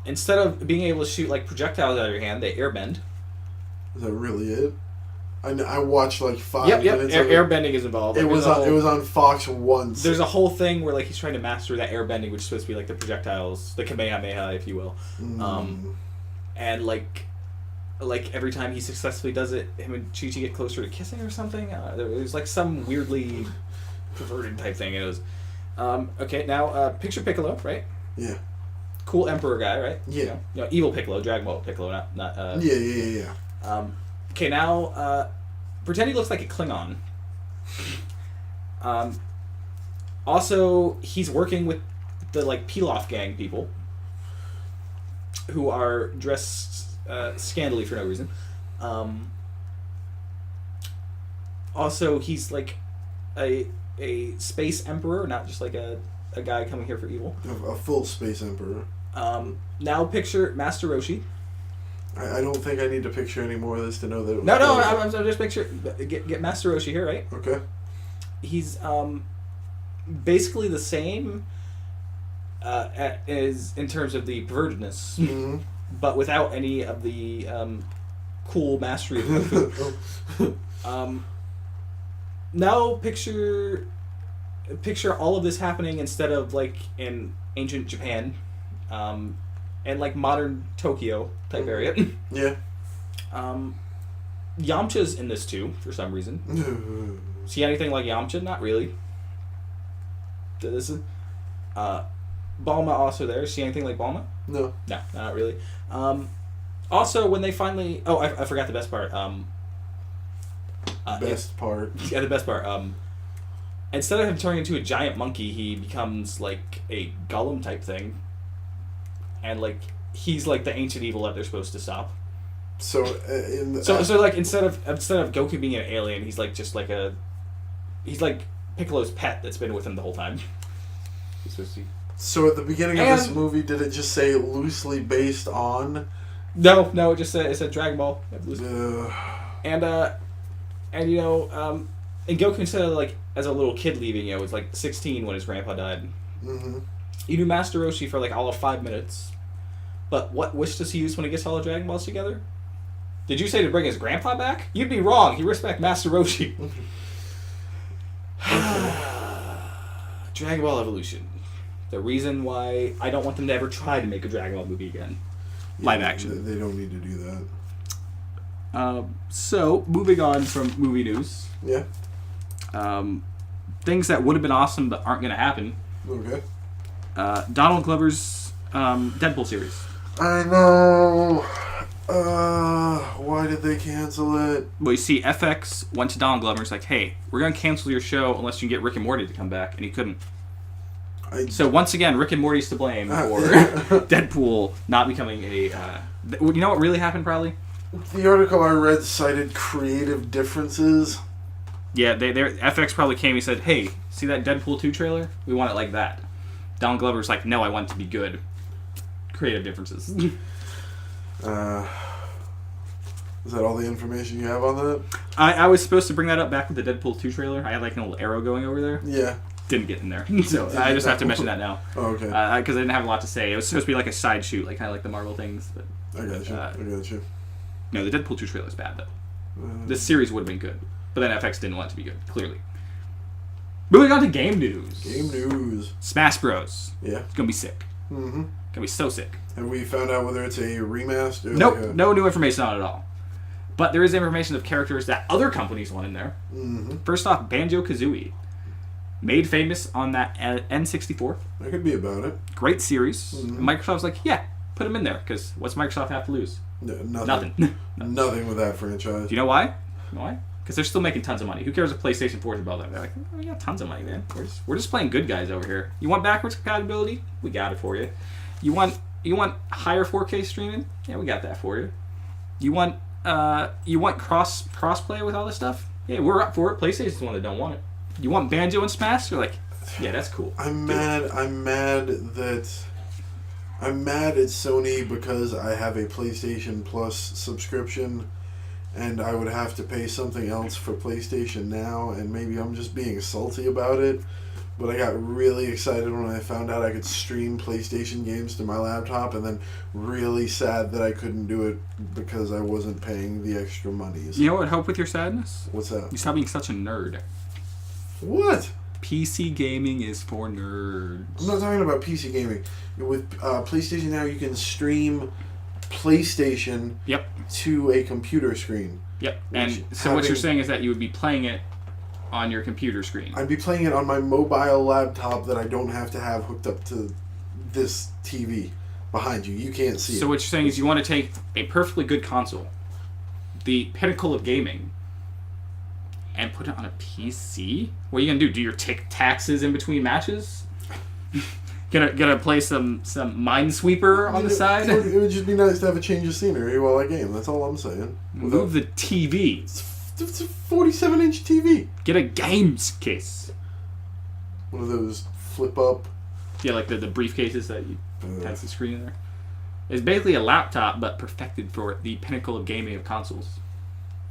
Instead of being able to shoot like projectiles out of your hand, they airbend. Is that really it? I watched like 5 Yep. minutes of it. Airbending is involved. It was on Fox once. There's a whole thing where like he's trying to master that airbending, which is supposed to be like the projectiles, the Kamehameha, if you will. And like every time he successfully does it, him and Chi-Chi get closer to kissing or something. There's like some weirdly perverted type thing. It was okay. Now picture Piccolo, right? Yeah. Cool Emperor guy, right? Yeah. You know, evil Piccolo, Dragon Ball Piccolo, not. Yeah. Okay, now pretend he looks like a Klingon. Also, he's working with the like Pilaf gang people, who are dressed scandally for no reason. Also, he's like a space emperor, not just like a guy coming here for evil. A full space emperor. Now picture Master Roshi. I don't think I need to picture any more of this to know that it was... No, I'm just picture... Get Master Roshi here, right? Okay. He's basically the same as in terms of the pervertedness, Mm-hmm. but without any of the cool mastery of kung fu. Now picture all of this happening instead of like in ancient Japan, and like modern Tokyo type area. Yeah. Yamcha's in this too for some reason. See anything like Yamcha? Not really. This is Bulma also there. See anything like Bulma? No. No, not really. Also, when they finally... Oh, I forgot the best part. Best part. Yeah, the best part. Instead of him turning into a giant monkey, he becomes like a golem type thing. And like he's like the ancient evil that they're supposed to stop. So So like instead of Goku being an alien, he's like just like he's like Piccolo's pet that's been with him the whole time. He's supposed to be... So at the beginning of this movie, did it just say loosely based on? No, it just said Dragon Ball. And you know, and Goku instead of like as a little kid leaving, you know, was like 16 when his grandpa died. Mm-hmm. You do Master Roshi for like all of 5 minutes, but what wish does he use when he gets all the Dragon Balls together? Did you say to bring his grandpa back? You'd be wrong. He respects Master Roshi. Dragon Ball Evolution. The reason why I don't want them to ever try to make a Dragon Ball movie again. Live action. They don't need to do that. So, moving on from movie news. Yeah. Things that would have been awesome but aren't going to happen. Okay. Donald Glover's Deadpool series. I know. Why did they cancel it? Well, you see, FX went to Donald Glover and was like, hey, we're going to cancel your show unless you can get Rick and Morty to come back. And he couldn't. So, once again, Rick and Morty's to blame for Deadpool not becoming a... you know what really happened, probably? The article I read cited creative differences. Yeah, FX probably came and said, hey, See that Deadpool 2 trailer? We want it like that. Donald Glover's like, no, I want it to be good. Creative differences. Is that all the information you have on that? I was supposed to bring that up back with the Deadpool 2 trailer. I had like an little arrow going over there. Yeah. Didn't get in there. So I just have to mention that now. Oh, okay. Because I didn't have a lot to say. It was supposed to be like a side shoot, like kind of like the Marvel things. But I got you. No, the Deadpool 2 trailer is bad, though. This series would have been good. But then FX didn't want it to be good, clearly. Moving on to game news. Game news. Smash Bros. Yeah. It's going to be sick. Mm-hmm. It's going to be so sick. Have we found out whether it's a remaster? Nope. No new information on it at all. But there is information of characters that other companies want in there. Mm-hmm. First off, Banjo-Kazooie. Made famous on that N64. That could be about it. Great series. Mm-hmm. Microsoft's like, yeah, put them in there. Because what's Microsoft have to lose? Nothing. Nothing with that franchise. Do you know why? You know why? Because they're still making tons of money. Who cares if PlayStation 4 is above them? They're like, oh, we got tons of money, man. We're just playing good guys over here. You want backwards compatibility? We got it for you. You want higher 4K streaming? Yeah, we got that for you. You want cross-play with all this stuff? Yeah, we're up for it. PlayStation's the one that don't want it. You want Banjo and Smash? You're like, yeah, that's cool. I'm mad at Sony because I have a PlayStation Plus subscription and I would have to pay something else for PlayStation Now, and maybe I'm just being salty about it, but I got really excited when I found out I could stream PlayStation games to my laptop, and then really sad that I couldn't do it because I wasn't paying the extra monies. You know what would help with your sadness? What's that? You stop being such a nerd. What? PC gaming is for nerds. I'm not talking about PC gaming. With PlayStation Now, you can stream PlayStation to a computer screen. Yep. And so what you're saying is that you would be playing it on your computer screen. I'd be playing it on my mobile laptop that I don't have to have hooked up to this TV behind you. You can't see it. So what you're saying is you want to take a perfectly good console, the pinnacle of gaming, and put it on a PC? What are you gonna do? Do your taxes in between matches? Gonna play some Minesweeper on the side? It would just be nice to have a change of scenery while I game. That's all I'm saying. Move the TV. It's a 47-inch TV. Get a games case. One of those flip up. Yeah, like the briefcases that you has the screen in there. It's basically a laptop, but perfected for the pinnacle of gaming of consoles.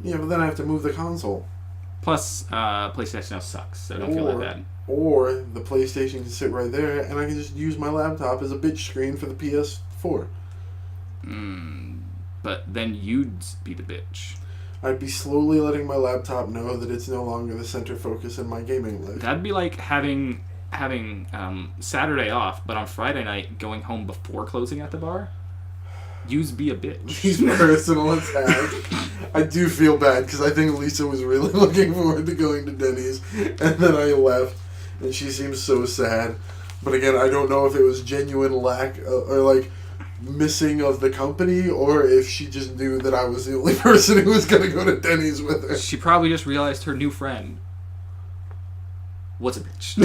Yeah, but then I have to move the console. Plus, PlayStation now sucks, so don't feel that bad. Or the PlayStation can sit right there, and I can just use my laptop as a bitch screen for the PS4. But then you'd be the bitch. I'd be slowly letting my laptop know that it's no longer the center focus in my gaming life. That'd be like having Saturday off, but on Friday night going home before closing at the bar. You'd be a bitch. He's personal attack. I do feel bad because I think Lisa was really looking forward to going to Denny's, and then I left, and she seems so sad. But again, I don't know if it was genuine lack or like missing of the company, or if she just knew that I was the only person who was going to go to Denny's with her. She probably just realized her new friend was a bitch.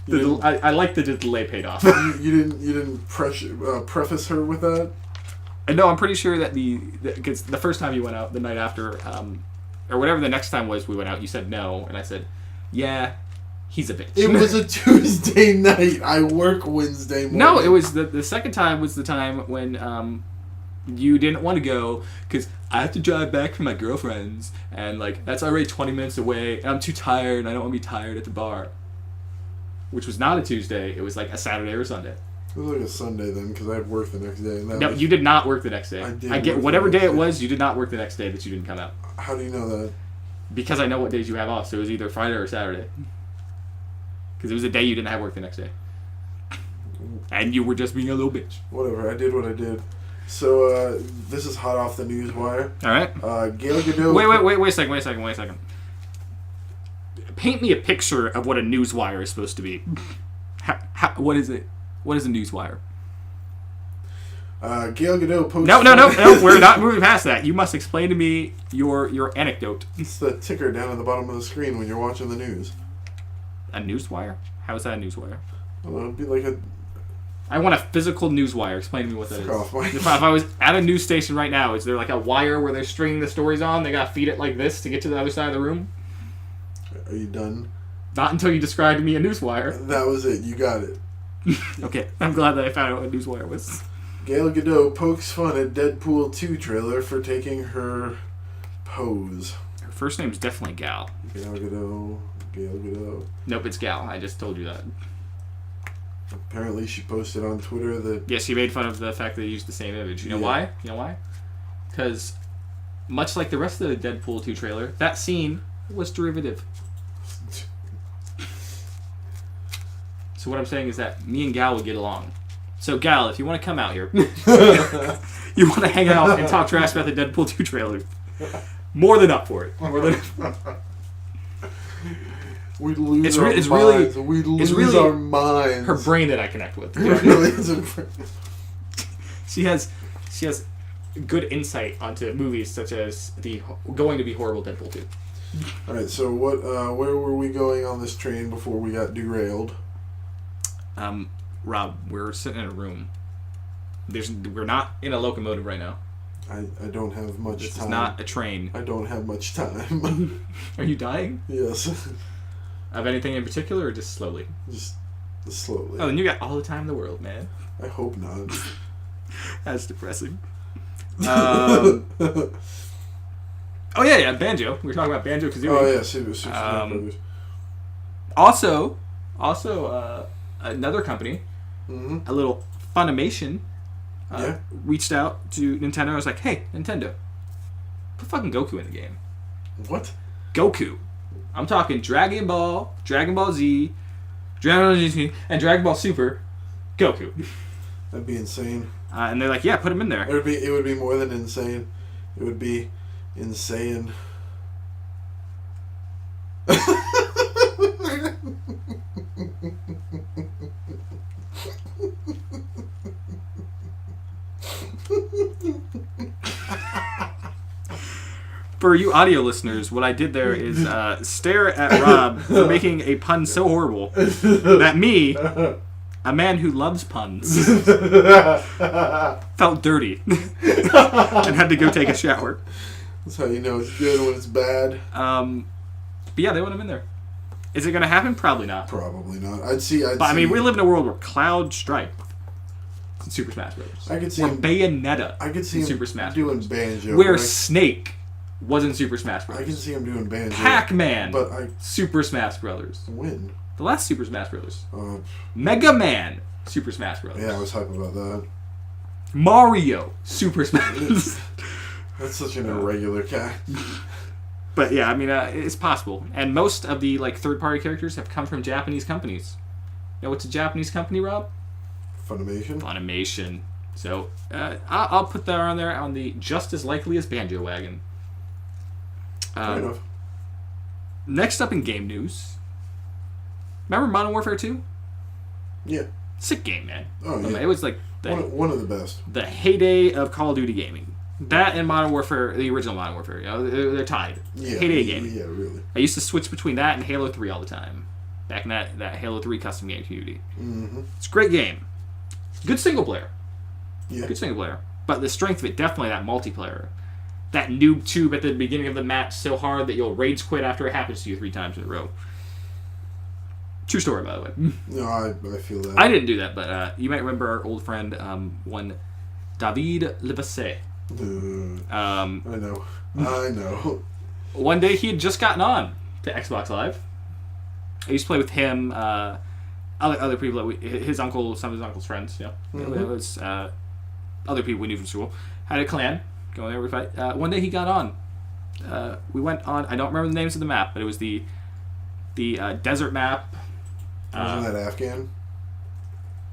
I like that the delay paid off. You didn't preface her with that? No, I'm pretty sure that because the first time you went out, the night after, or whatever the next time was we went out, you said no, and I said, yeah, he's a bitch. It was a Tuesday night. I work Wednesday morning. No, it was the second time was the time when you didn't want to go because I have to drive back from my girlfriend's, and like that's already 20 minutes away, and I'm too tired, and I don't want to be tired at the bar. Which was not a Tuesday. It was like a Saturday or Sunday. It was like a Sunday then, because I had work the next day. And no, you did not work the next day. I get whatever day it was. You did not work the next day that you didn't come out. How do you know that? Because I know what days you have off. So it was either Friday or Saturday. Because it was a day you didn't have work the next day, and you were just being a little bitch. Whatever. I did what I did. So this is hot off the news wire. All right. Gal Gadot. Wait a second. Paint me a picture of what a newswire is supposed to be. What is it? What is a newswire? Gal Gadot posted... No, we're not moving past that. You must explain to me your anecdote. It's the ticker down at the bottom of the screen when you're watching the news. A newswire? How is that a newswire? Well, it'd be like a... I want a physical newswire. Explain to me what that is. Off, if I was at a news station right now, is there like a wire where they're stringing the stories on? They gotta feed it like this to get to the other side of the room? Are you done? Not until you described to me a Newswire. That was it. You got it. Okay, I'm glad that I found out what Newswire was. Gal Gadot pokes fun at Deadpool 2 trailer for taking her pose. Her first name's definitely Gal. Gal Gadot. Nope, it's Gal. I just told you that. Apparently she posted on Twitter that... Yes, she made fun of the fact that they used the same image. You know Yeah. why? You know why? Because, much like the rest of the Deadpool 2 trailer, that scene was derivative. So what I'm saying is that me and Gal would get along. So Gal, if you want to come out here, you want to hang out and talk trash about the Deadpool 2 trailer, more than up for it. More than We'd lose It's our re- it's minds. really- We'd lose it's really our minds. her brain that I connect with. It really is a She has good insight onto movies such as the going to be horrible Deadpool 2. Alright, so what? Where were we going on this train before we got derailed? Rob, we're sitting in a room. We're not in a locomotive right now. I don't have much This time. is not a train. I don't have much time. Are you dying? Yes. Of anything in particular, or just slowly? Just slowly. Oh, then you got all the time in the world, man. I hope not. That's depressing. Oh yeah, Banjo. We were talking about Banjo-Kazooie. Oh yeah, Super Smash Brothers. Also, another company, Mm-hmm. a little Funimation, Yeah. reached out to Nintendo and was like, "Hey, Nintendo, put fucking Goku in the game. What? Goku. I'm talking Dragon Ball, Dragon Ball Z, Dragon Ball GT, and Dragon Ball Super. Goku." That'd be insane. And they're like, "Yeah, put him in there." It would be more than insane. It would be insane. For you audio listeners, what I did there is stare at Rob for making a pun so horrible that me, a man who loves puns, felt dirty and had to go take a shower. That's how you know it's good when it's bad. But yeah, they want him in there. Is it going to happen? Probably not. Probably not. But I mean, we live in a world where Cloud Stripe in Super Smash Bros. I could see Or him. Bayonetta I could see in him Super Smash doing Bros. Banjo. Where but Snake was in Super Smash Bros. I can see him doing Banjo. Pac-Man, But I Super Smash Bros. win. The last Super Smash Bros. Uh, Mega Man, Super Smash Bros. yeah, I was hype about that. Mario, Super Smash. That's such an irregular cat. But yeah, I mean, it's possible. And most of the like third-party characters have come from Japanese companies. You know what's a Japanese company, Rob? Funimation. Funimation. So I'll put that on there on the just as likely as Banjo wagon. Fair enough. Next up in game news. Remember Modern Warfare 2? Yeah. Sick game, man. Oh, yeah. It was like One of the best. the heyday of Call of Duty gaming. That and Modern Warfare, the original Modern Warfare, you know, they're tied. Yeah. Heyday gaming. Yeah, really. I used to switch between that and Halo 3 all the time. Back in that Halo 3 custom game community. Mm-hmm. It's a great game. Good single player. Yeah. Good single player. But the strength of it, definitely that multiplayer. That noob tube at the beginning of the match so hard that you'll rage quit after it happens to you 3 times in a row. True story, by the way. No, I feel that. I didn't do that, but you might remember our old friend, one David Levasseur. I know. I know. One day he had just gotten on to Xbox Live. I used to play with him, other people, that his uncle, some of his uncle's friends, you know. Mm-hmm. It was other people we knew from school. Had a clan, going there, we fight. One day he got on. We went on, I don't remember the names of the map, but it was the desert map. Wasn't that Afghan?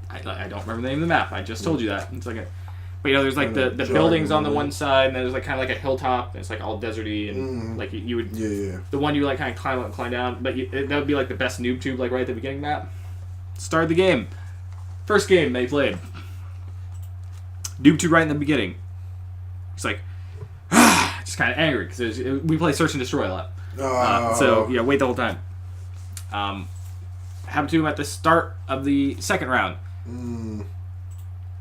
I don't remember the name of the map. I just told you that. It's like but you know, there's like the Kinda buildings on the jogging one side, and then there's like kind of like a hilltop, and it's like all deserty, and like you would Yeah. the one you like kind of climb up and climb down, but that would be like the best noob tube, like right at the beginning map. Started the game, first game they played, noob tube right in the beginning. He's like, just kind of angry because we play search and destroy a lot, so yeah, wait the whole time. Happened to him at the start of the second round.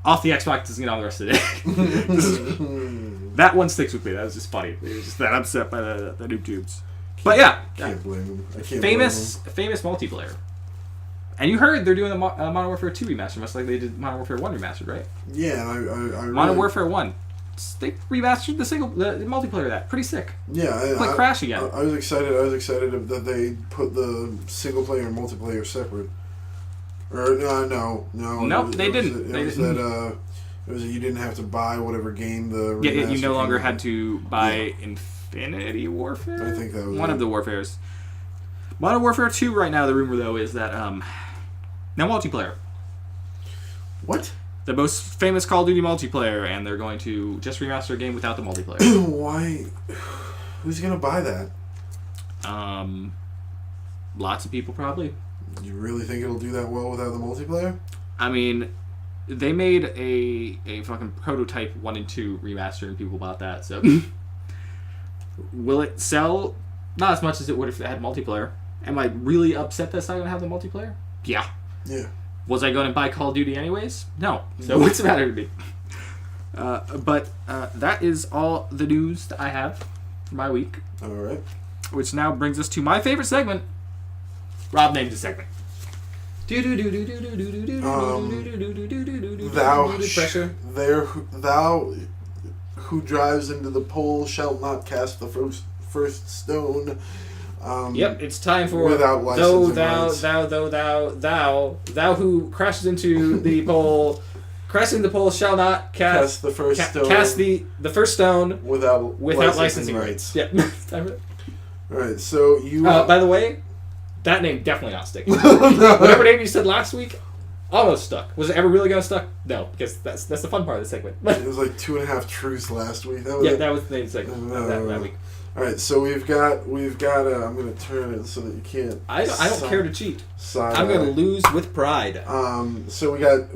Off the Xbox, doesn't get on the rest of the day. That one sticks with me. That was just funny. He was just that upset by the noob tubes. But yeah, Can't blame him. I can't famous multiplayer. And you heard they're doing the Modern Warfare 2 remaster, much like they did Modern Warfare 1 remastered, right? blame him. Yeah, and I Modern Warfare 1. They remastered the multiplayer of that. Pretty sick. Yeah, Like Crash again. I was excited. I was excited that they put the single player and multiplayer separate. Or no. Nope, they didn't. It was that you didn't have to buy whatever game the Yeah, you remaster no longer came had out. to buy Infinity Warfare. I think that was one it. of the Warfares. Modern Warfare 2 right now, the rumor though is that no multiplayer. What? The most famous Call of Duty multiplayer, and they're going to just remaster a game without the multiplayer. Why? Who's gonna buy that? Lots of people probably. You really think it'll do that well without the multiplayer? I mean, they made a fucking prototype 1 and 2 remaster, and people bought that. So, will it sell? Not as much as it would if it had multiplayer. Am I really upset that's not going to have the multiplayer? Yeah. Yeah. Was I going to buy Call of Duty anyways? No. So what's the matter to me? But that is all the news that I have for my week. All right. Which now brings us to my favorite segment. Rob named the segment. Thou who drives into the pole shall not cast the first stone. Yep, it's time for without licensing rights. Thou who crashes into the pole, crashing the pole shall not cast the first stone. Cast the first stone without licensing rights. Yep. All right, so you. By the way, that name definitely not sticking. No. Whatever name you said last week, almost stuck. Was it ever really gonna stuck? No, because that's the fun part of the segment. It was like 2.5 truths last week. That was that was the name segment that week. All right, so we've got. I'm gonna turn it so that you can't. I don't care to cheat. I'm gonna lose with pride. So we got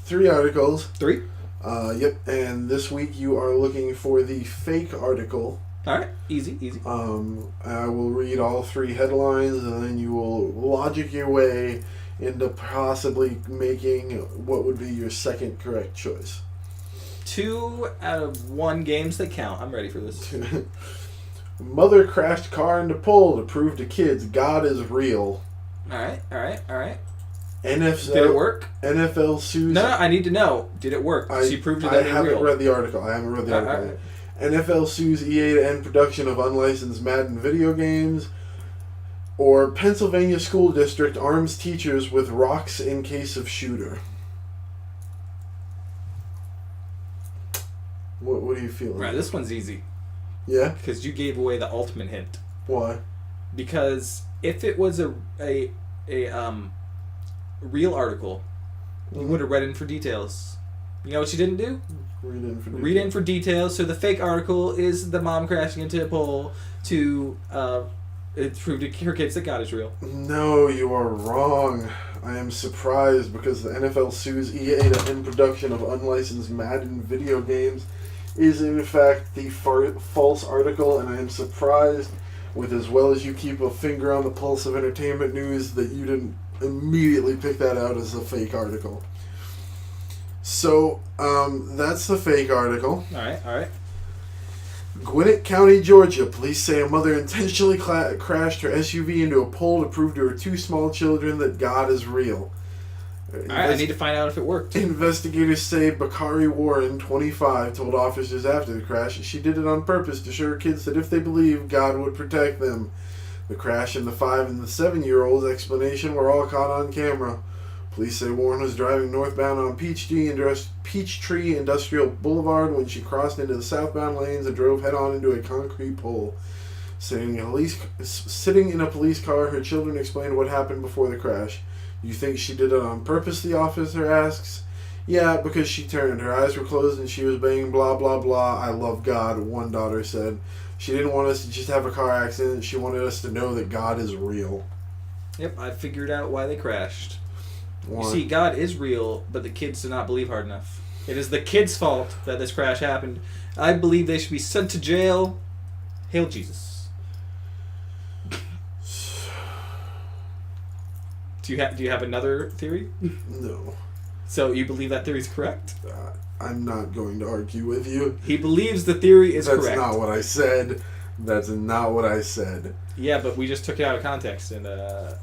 3 articles. 3. Yep, and this week you are looking for the fake article. All right, easy. I will read all 3 headlines, and then you will logic your way into possibly making what would be your second correct choice. 2 out of 1 games that count. I'm ready for this. Mother crashed car into pole to prove to kids God is real. All right. NFL, Did it work? NFL sues. No, I need to know. Did it work? She proved that I they're haven't real. read the article. I haven't read the article. Right. NFL sues EA to end production of unlicensed Madden video games. Or Pennsylvania school district arms teachers with rocks in case of shooter. What are you feeling? Right, this one's easy. Yeah? Because you gave away the ultimate hint. Why? Because if it was a real article, you would have read in for details. You know what you didn't do? Read in for details. So the fake article is the mom crashing into a pole to prove to her kids that God is real. No, you are wrong. I am surprised because the NFL sues EA to end production of unlicensed Madden video games is in fact the false article, and I am surprised, with as well as you keep a finger on the pulse of entertainment news, that you didn't immediately pick that out as a fake article. So, that's the fake article. All right. Gwinnett County, Georgia. Police say a mother intentionally crashed her SUV into a pole to prove to her 2 small children that God is real. All right, I need to find out if it worked. Investigators say Bakari Warren, 25, told officers after the crash she did it on purpose to show her kids that if they believed, God would protect them. The crash and the 5 and the 7-year-old's explanation were all caught on camera. Police say Warren was driving northbound on Peachtree Industrial Boulevard when she crossed into the southbound lanes and drove head-on into a concrete pole. Sitting in a police car, her children explained what happened before the crash. You think she did it on purpose, the officer asks. Yeah, because she turned. Her eyes were closed and she was baying blah, blah, blah. I love God, one daughter said. She didn't want us to just have a car accident. She wanted us to know that God is real. Yep, I figured out why they crashed. Why? You see, God is real, but the kids do not believe hard enough. It is the kids' fault that this crash happened. I believe they should be sent to jail. Hail Jesus. Do you have another theory? No. So you believe that theory is correct? I'm not going to argue with you. He believes the theory is correct. That's not what I said. That's not what I said. Yeah, but we just took it out of context, and I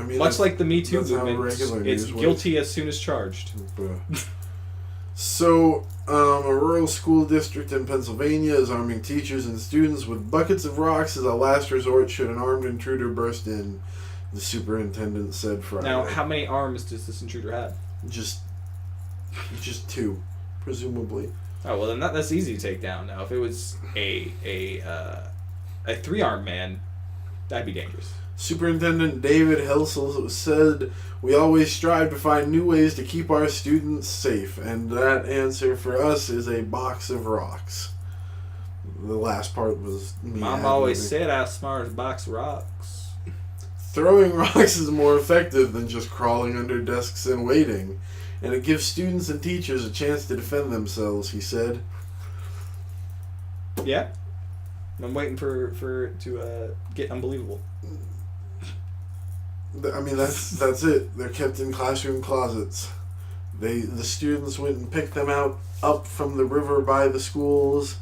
mean, much like the Me Too that's how movement, regular it's news guilty as soon as charged. So, a rural school district in Pennsylvania is arming teachers and students with buckets of rocks as a last resort should an armed intruder burst in, the superintendent said Friday. Now, how many arms does this intruder have? Just 2, presumably. Oh well, then that's easy to take down. Now, if it was a 3-armed man, that'd be dangerous. Superintendent David Helsel said, "We always strive to find new ways to keep our students safe, and that answer for us is a box of rocks." The last part was me. Mom always said I was smart as a box of rocks. Throwing rocks is more effective than just crawling under desks and waiting, and it gives students and teachers a chance to defend themselves, he said. Yeah, I'm waiting for it to get unbelievable. I mean, that's it. They're kept in classroom closets. The students went and picked them up from the river by the schools.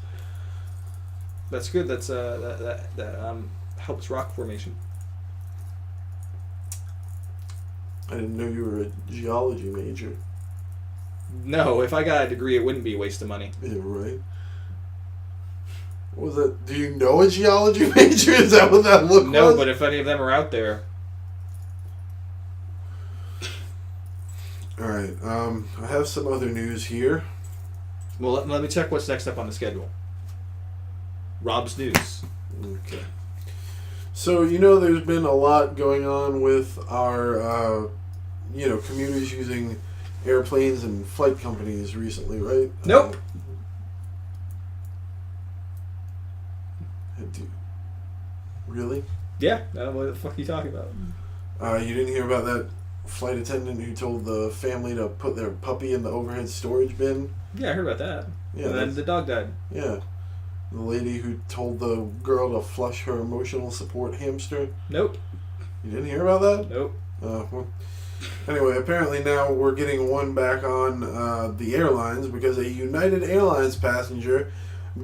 That's good. That's that helps rock formation. I didn't know you were a geology major. No, if I got a degree, it wouldn't be a waste of money. Yeah, right. What was that? Do you know a geology major? Is that what that look No, was? but if any of them are out there. All right. I have some other news here. Well, let me check what's next up on the schedule. Rob's news. Okay. So, there's been a lot going on with our, commuters using airplanes and flight companies recently, right? Nope. Really? Yeah. What the fuck are you talking about? You didn't hear about that flight attendant who told the family to put their puppy in the overhead storage bin? Yeah, I heard about that. Yeah. And then the dog died. Yeah. The lady who told the girl to flush her emotional support hamster? Nope. You didn't hear about that? Nope. Well, anyway, apparently now we're getting one back on the airlines because a United Airlines passenger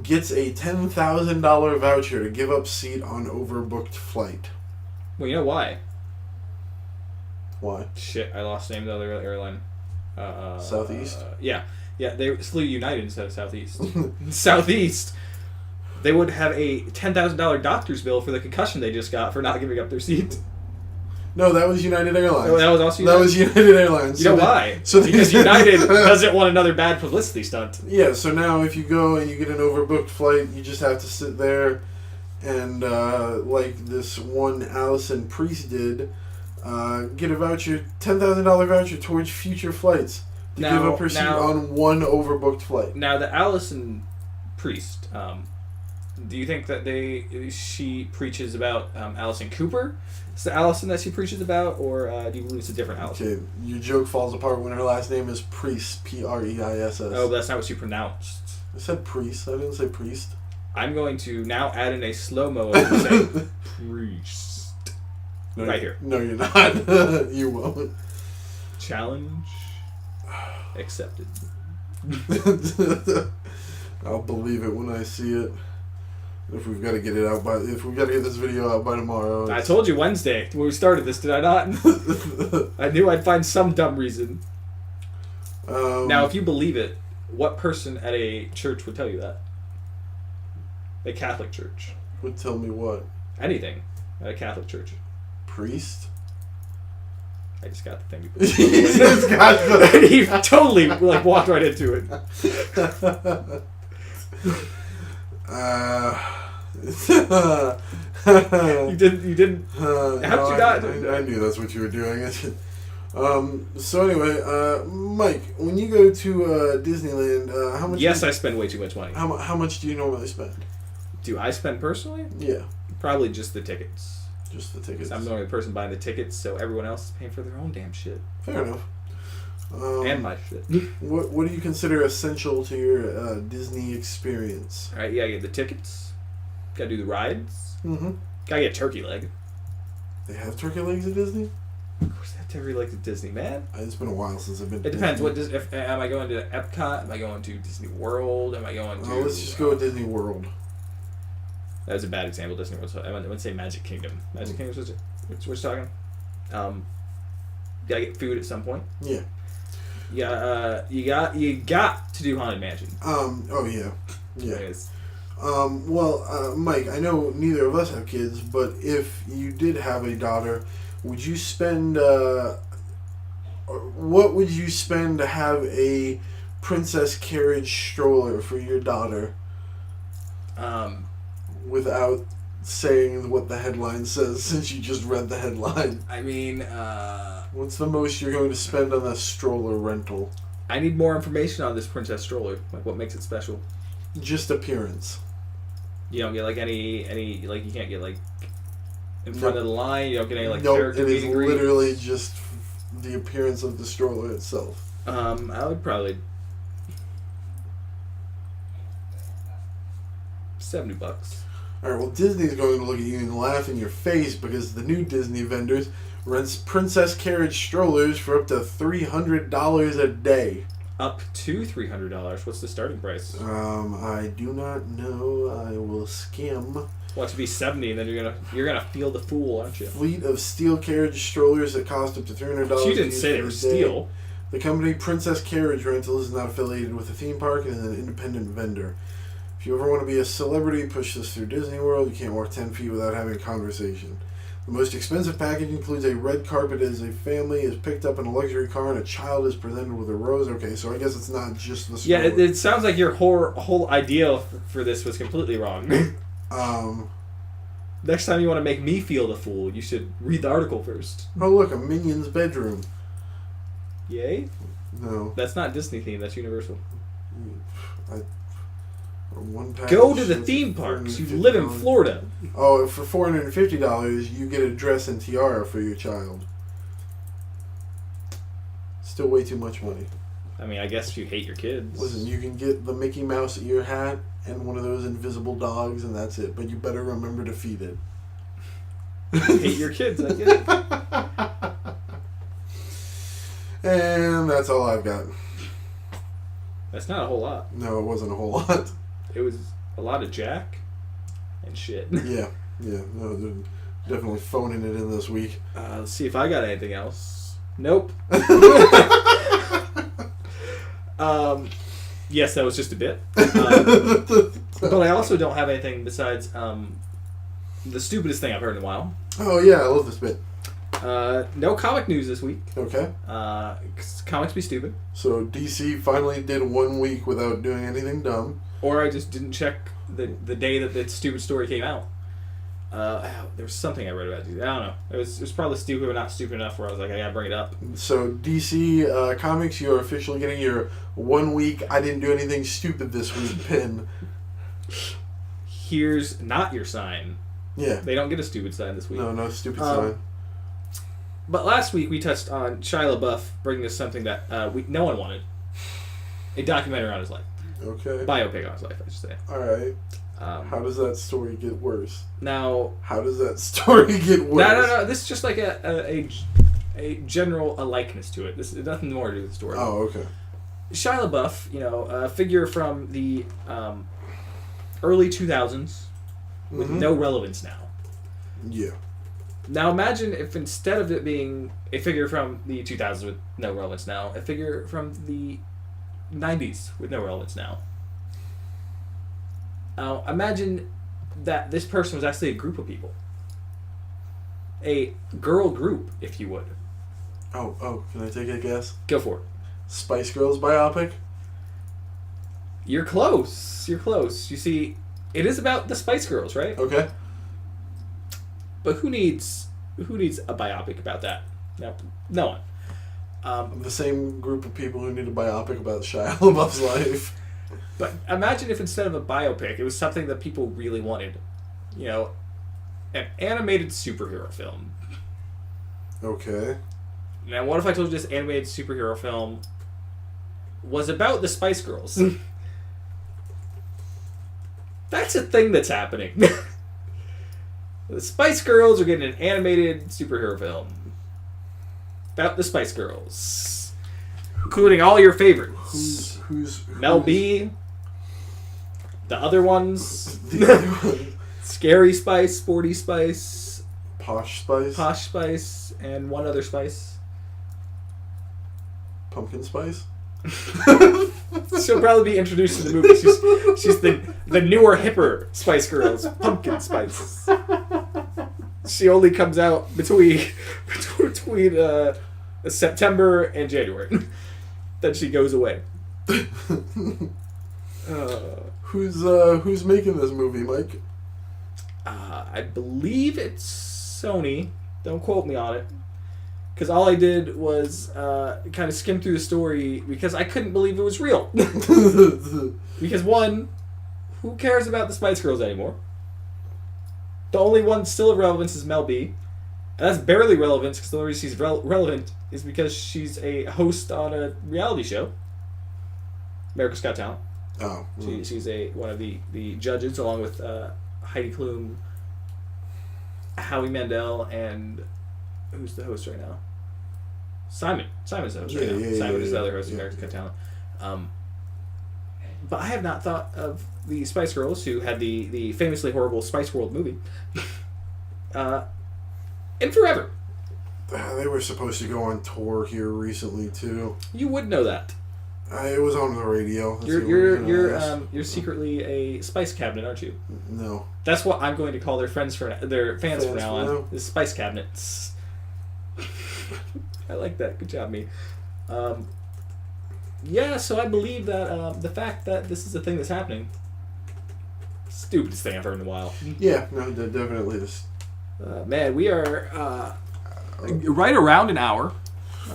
gets a $10,000 voucher to give up seat on overbooked flight. Well, you know why? Why? Shit, I lost the name of the other airline. Southeast? Yeah, they flew United instead of Southeast. Southeast. They would have a $10,000 doctor's bill for the concussion they just got for not giving up their seat. No, that was United Airlines. Oh, that was also United? That was United Airlines. You know why? Because United doesn't want another bad publicity stunt. Yeah, so now if you go and you get an overbooked flight, you just have to sit there and, like this one Allison Priest did, get a voucher, $10,000 voucher towards future flights to give up her seat on one overbooked flight. Now, the Allison Priest, do you think that she preaches about Allison Cooper? Is the Allison that she preaches about, or do you believe it's a different Allison? Okay, your joke falls apart when her last name is Priest, P-R-E-I-S-S. Oh, but that's not what she pronounced. I said priest. I didn't say priest. I'm going to now add in a slow-mo and say priest. No, Right here. No, you're not. You won't. Challenge accepted. I'll believe it when I see it. If we've got to get this video out by tomorrow. I told you Wednesday when we started this, did I not? I knew I'd find some dumb reason. Now, if you believe it, what person at a church would tell you that? A Catholic church. Would tell me what? Anything at a Catholic church. Priest? I just got the thing. He He totally walked right into it. You didn't. How did you not? I knew that's what you were doing. So anyway, Mike, when you go to Disneyland, how much? Yes, I spend way too much money. How much do you normally spend? Do I spend personally? Yeah, Probably just the tickets. just the tickets. I'm the only person buying the tickets, so everyone else is paying for their own damn shit. Fair enough. And my shit. What do you consider essential to your Disney experience? Alright, you gotta get the tickets. Gotta do the rides. Mm-hmm. Gotta get turkey leg. They have turkey legs at Disney? Of course, they have turkey legs at Disney, man. It's been a while since I've been to It depends. Disney. Am I going to Epcot? Am I going to Disney World? Am I going to... Let's just go with Disney World. That was a bad example. Disney World. I wouldn't say Magic Kingdom. Magic Kingdom was what you're talking. Gotta get food at some point. Yeah. You got to do Haunted Mansion. Oh yeah. Yeah. Anyways. Well, Mike, I know neither of us have kids, but if you did have a daughter, would you spend, what would you spend to have a princess carriage stroller for your daughter? Without saying what the headline says, since you just read the headline. I mean, what's the most you're going to spend on a stroller rental? I need more information on this princess stroller. Like, what makes it special? Just appearance. You don't get like any like you can't get like in front of the line. You don't get any like nope, character it is meet and greets. literally just the appearance of the stroller itself. I would probably $70. Alright, well, Disney's going to look at you and laugh in your face because the new Disney vendors rents princess carriage strollers for up to $300 a day. Up to $300. What's the starting price? I do not know. I will skim. Well, it should be $70, and then you're gonna feel the fool, aren't you? Fleet of steel carriage strollers that cost up to $300. You didn't say they were steel. The company Princess Carriage Rentals is not affiliated with a theme park and is an independent vendor. If you ever want to be a celebrity, push this through Disney World. You can't walk 10 feet without having a conversation. The most expensive package includes a red carpet as a family is picked up in a luxury car and a child is presented with a rose. Okay, so I guess it's not just the stroller. Yeah, it sounds like your whole idea for this was completely wrong. Next time you want to make me feel the fool, you should read the article first. Oh, look, a Minion's bedroom. Yay? No. That's not Disney themed, that's Universal. One package Go to the theme parks. You live in Florida. Oh, for $450, you get a dress and tiara for your child. Still way too much money. I mean, I guess if you hate your kids. Listen, you can get the Mickey Mouse ear hat and one of those invisible dogs, and that's it. But you better remember to feed it. You hate your kids, I get it. And that's all I've got. That's not a whole lot. No, it wasn't a whole lot. It was a lot of Jack and shit. Yeah. No, they're definitely phoning it in this week. Let's see if I got anything else. Nope. Yes, that was just a bit. But I also don't have anything besides the stupidest thing I've heard in a while. Oh, yeah, I love this bit. No comic news this week. Okay. 'Cause comics be stupid. So DC finally did 1 week without doing anything dumb. Or I just didn't check the day that the stupid story came out. There was something I read about it. I don't know. It was probably stupid, but not stupid enough where I was like, I gotta bring it up. So DC Comics, you're officially getting your 1 week I didn't do anything stupid this week pin. Here's not your sign. Yeah. They don't get a stupid sign this week. No stupid sign. But last week we touched on Shia LaBeouf bringing us something that no one wanted. A documentary on his life. Okay. Biopic on his life, I should say. Alright. How does that story get worse? Now... How does that story get worse? No. This is just like a general likeness to it. This is nothing more to do with the story. Oh, okay. Shia LaBeouf, a figure from the early 2000s with no relevance now. Yeah. Now imagine if instead of it being a figure from the 2000s with no relevance now, a figure from the 90s with no relevance now. Now imagine that this person was actually a group of people. A girl group, if you would. Oh, can I take a guess? Go for it. Spice Girls biopic? You're close. You see, it is about the Spice Girls, right? Okay. But who needs a biopic about that? No one. The same group of people who need a biopic about Shia LaBeouf's life. But imagine if instead of a biopic, it was something that people really wanted. An animated superhero film. Okay. Now, what if I told you this animated superhero film was about the Spice Girls? That's a thing that's happening. The Spice Girls are getting an animated superhero film about the Spice Girls, including all your favorites. Who's Mel B, the other ones. The other one. Scary Spice, Sporty Spice, Posh Spice. Posh Spice, and one other spice. Pumpkin Spice. She'll probably be introduced to the movie. She's the newer, hipper Spice Girls, Pumpkin Spice. She only comes out between September and January. Then she goes away. Who's making this movie, Mike? I believe it's Sony. Don't quote me on it. Because all I did was kind of skim through the story because I couldn't believe it was real. Because one, who cares about the Spice Girls anymore? The only one still of relevance is Mel B. And that's barely relevant because the only reason she's relevant is because she's a host on a reality show. America's Got Talent. Oh. She's one of the judges along with Heidi Klum, Howie Mandel, and who's the host right now? Simon. Simon's the host right now. Simon is the other host of America's Got Talent. But I have not thought of the Spice Girls, who had the famously horrible Spice World movie, in forever. They were supposed to go on tour here recently too. You would know that. It was on the radio. You're secretly a Spice Cabinet, aren't you? No. That's what I'm going to call their fans from now on. The Spice Cabinets. I like that. Good job, me. Yeah, so I believe that the fact that this is a thing that's happening, stupidest thing I've heard in a while. Yeah, no, definitely this. Man, we are right around an hour.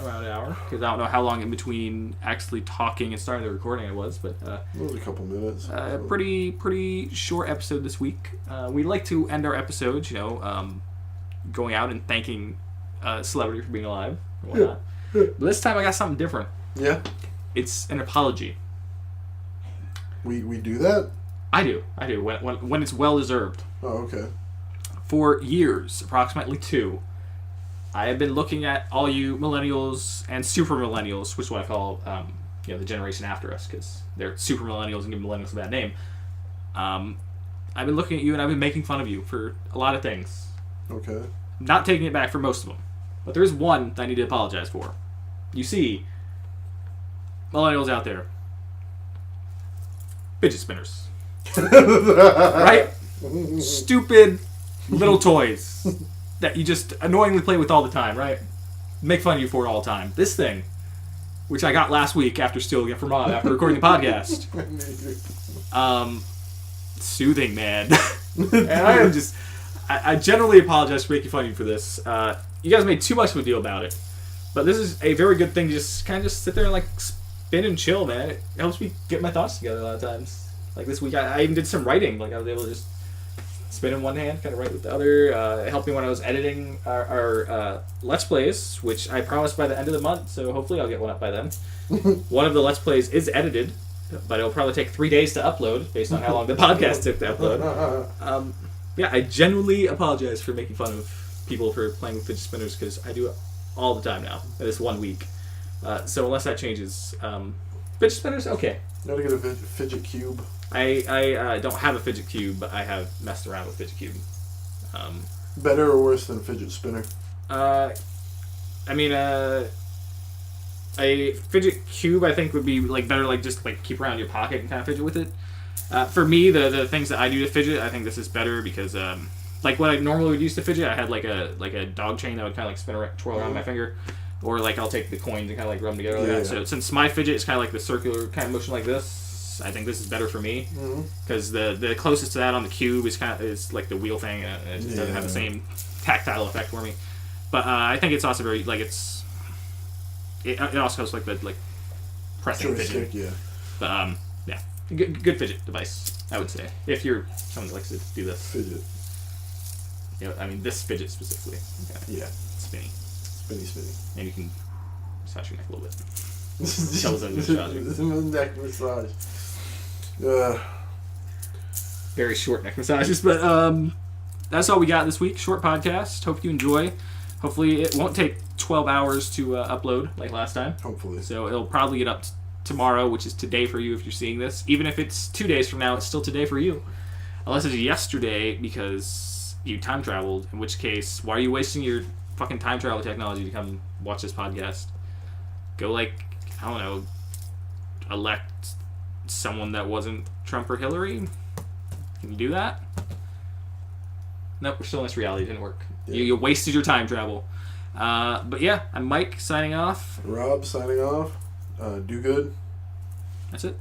Around an hour, because I don't know how long in between actually talking and starting the recording it was, but it was a couple minutes. Pretty short episode this week. We like to end our episodes, going out and thanking a celebrity for being alive and whatnot. But this time I got something different. Yeah. It's an apology. We do that? I do. When it's well deserved. Oh, okay. For years, approximately 2. I have been looking at all you millennials and super millennials, which is what I call, the generation after us, because they're super millennials and give millennials a bad name. I've been looking at you and I've been making fun of you for a lot of things. Okay. Not taking it back for most of them, but there is one that I need to apologize for. You see, millennials out there, fidget spinners, right? Stupid little toys that you just annoyingly play with all the time, right? Make fun of you for it all the time. This thing, which I got last week after stealing it from Rob after recording the podcast. Soothing, man. And I generally apologize for making fun of you for this. You guys made too much of a deal about it. But this is a very good thing to just kind of just sit there and spin and chill, man. It helps me get my thoughts together a lot of times. Like this week, I even did some writing. I was able to just spin in one hand, kind of write with the other. It helped me when I was editing our Let's Plays, which I promised by the end of the month, so hopefully I'll get one up by then. One of the Let's Plays is edited, but it'll probably take 3 days to upload, based on how long the podcast took to upload. Yeah, I genuinely apologize for making fun of people for playing with fidget spinners, because I do it all the time now, this 1 week. So unless that changes, fidget spinners, okay. You gotta get a fidget cube. I don't have a fidget cube, but I have messed around with fidget cube. Better or worse than fidget spinner? A fidget cube I think would be better, just keep around your pocket and kind of fidget with it. For me, the things that I do to fidget, I think this is better because what I normally would use to fidget, I had like a dog chain that would kind of spin around, twirl around my finger, or I'll take the coins and kind of rub them together like that. So since my fidget is kind of the circular kind of motion like this, I think this is better for me because the closest to that on the cube is the wheel thing, and it just doesn't have the same tactile effect for me. But I think it's also very it also has the pressing fidget. Yeah. But yeah, good fidget device, I would say, if you're someone that likes to do this fidget. This fidget specifically. Yeah. Spinny. And you can massage your neck a little bit. Neck massage. Very short neck massages, but that's all we got this week. Short podcast. Hope you enjoy. Hopefully it won't take 12 hours to upload like last time. Hopefully. So it'll probably get up tomorrow, which is today for you if you're seeing this. Even if it's 2 days from now, it's still today for you. Unless it's yesterday because you time traveled, in which case, why are you wasting your fucking time travel technology to come watch this podcast? Go, like, I don't know, elect someone that wasn't Trump or Hillary? Can you do that? Nope, we're still in this reality. It didn't work. Yeah. You wasted your time travel. But yeah, I'm Mike signing off. Rob signing off. Do good. That's it.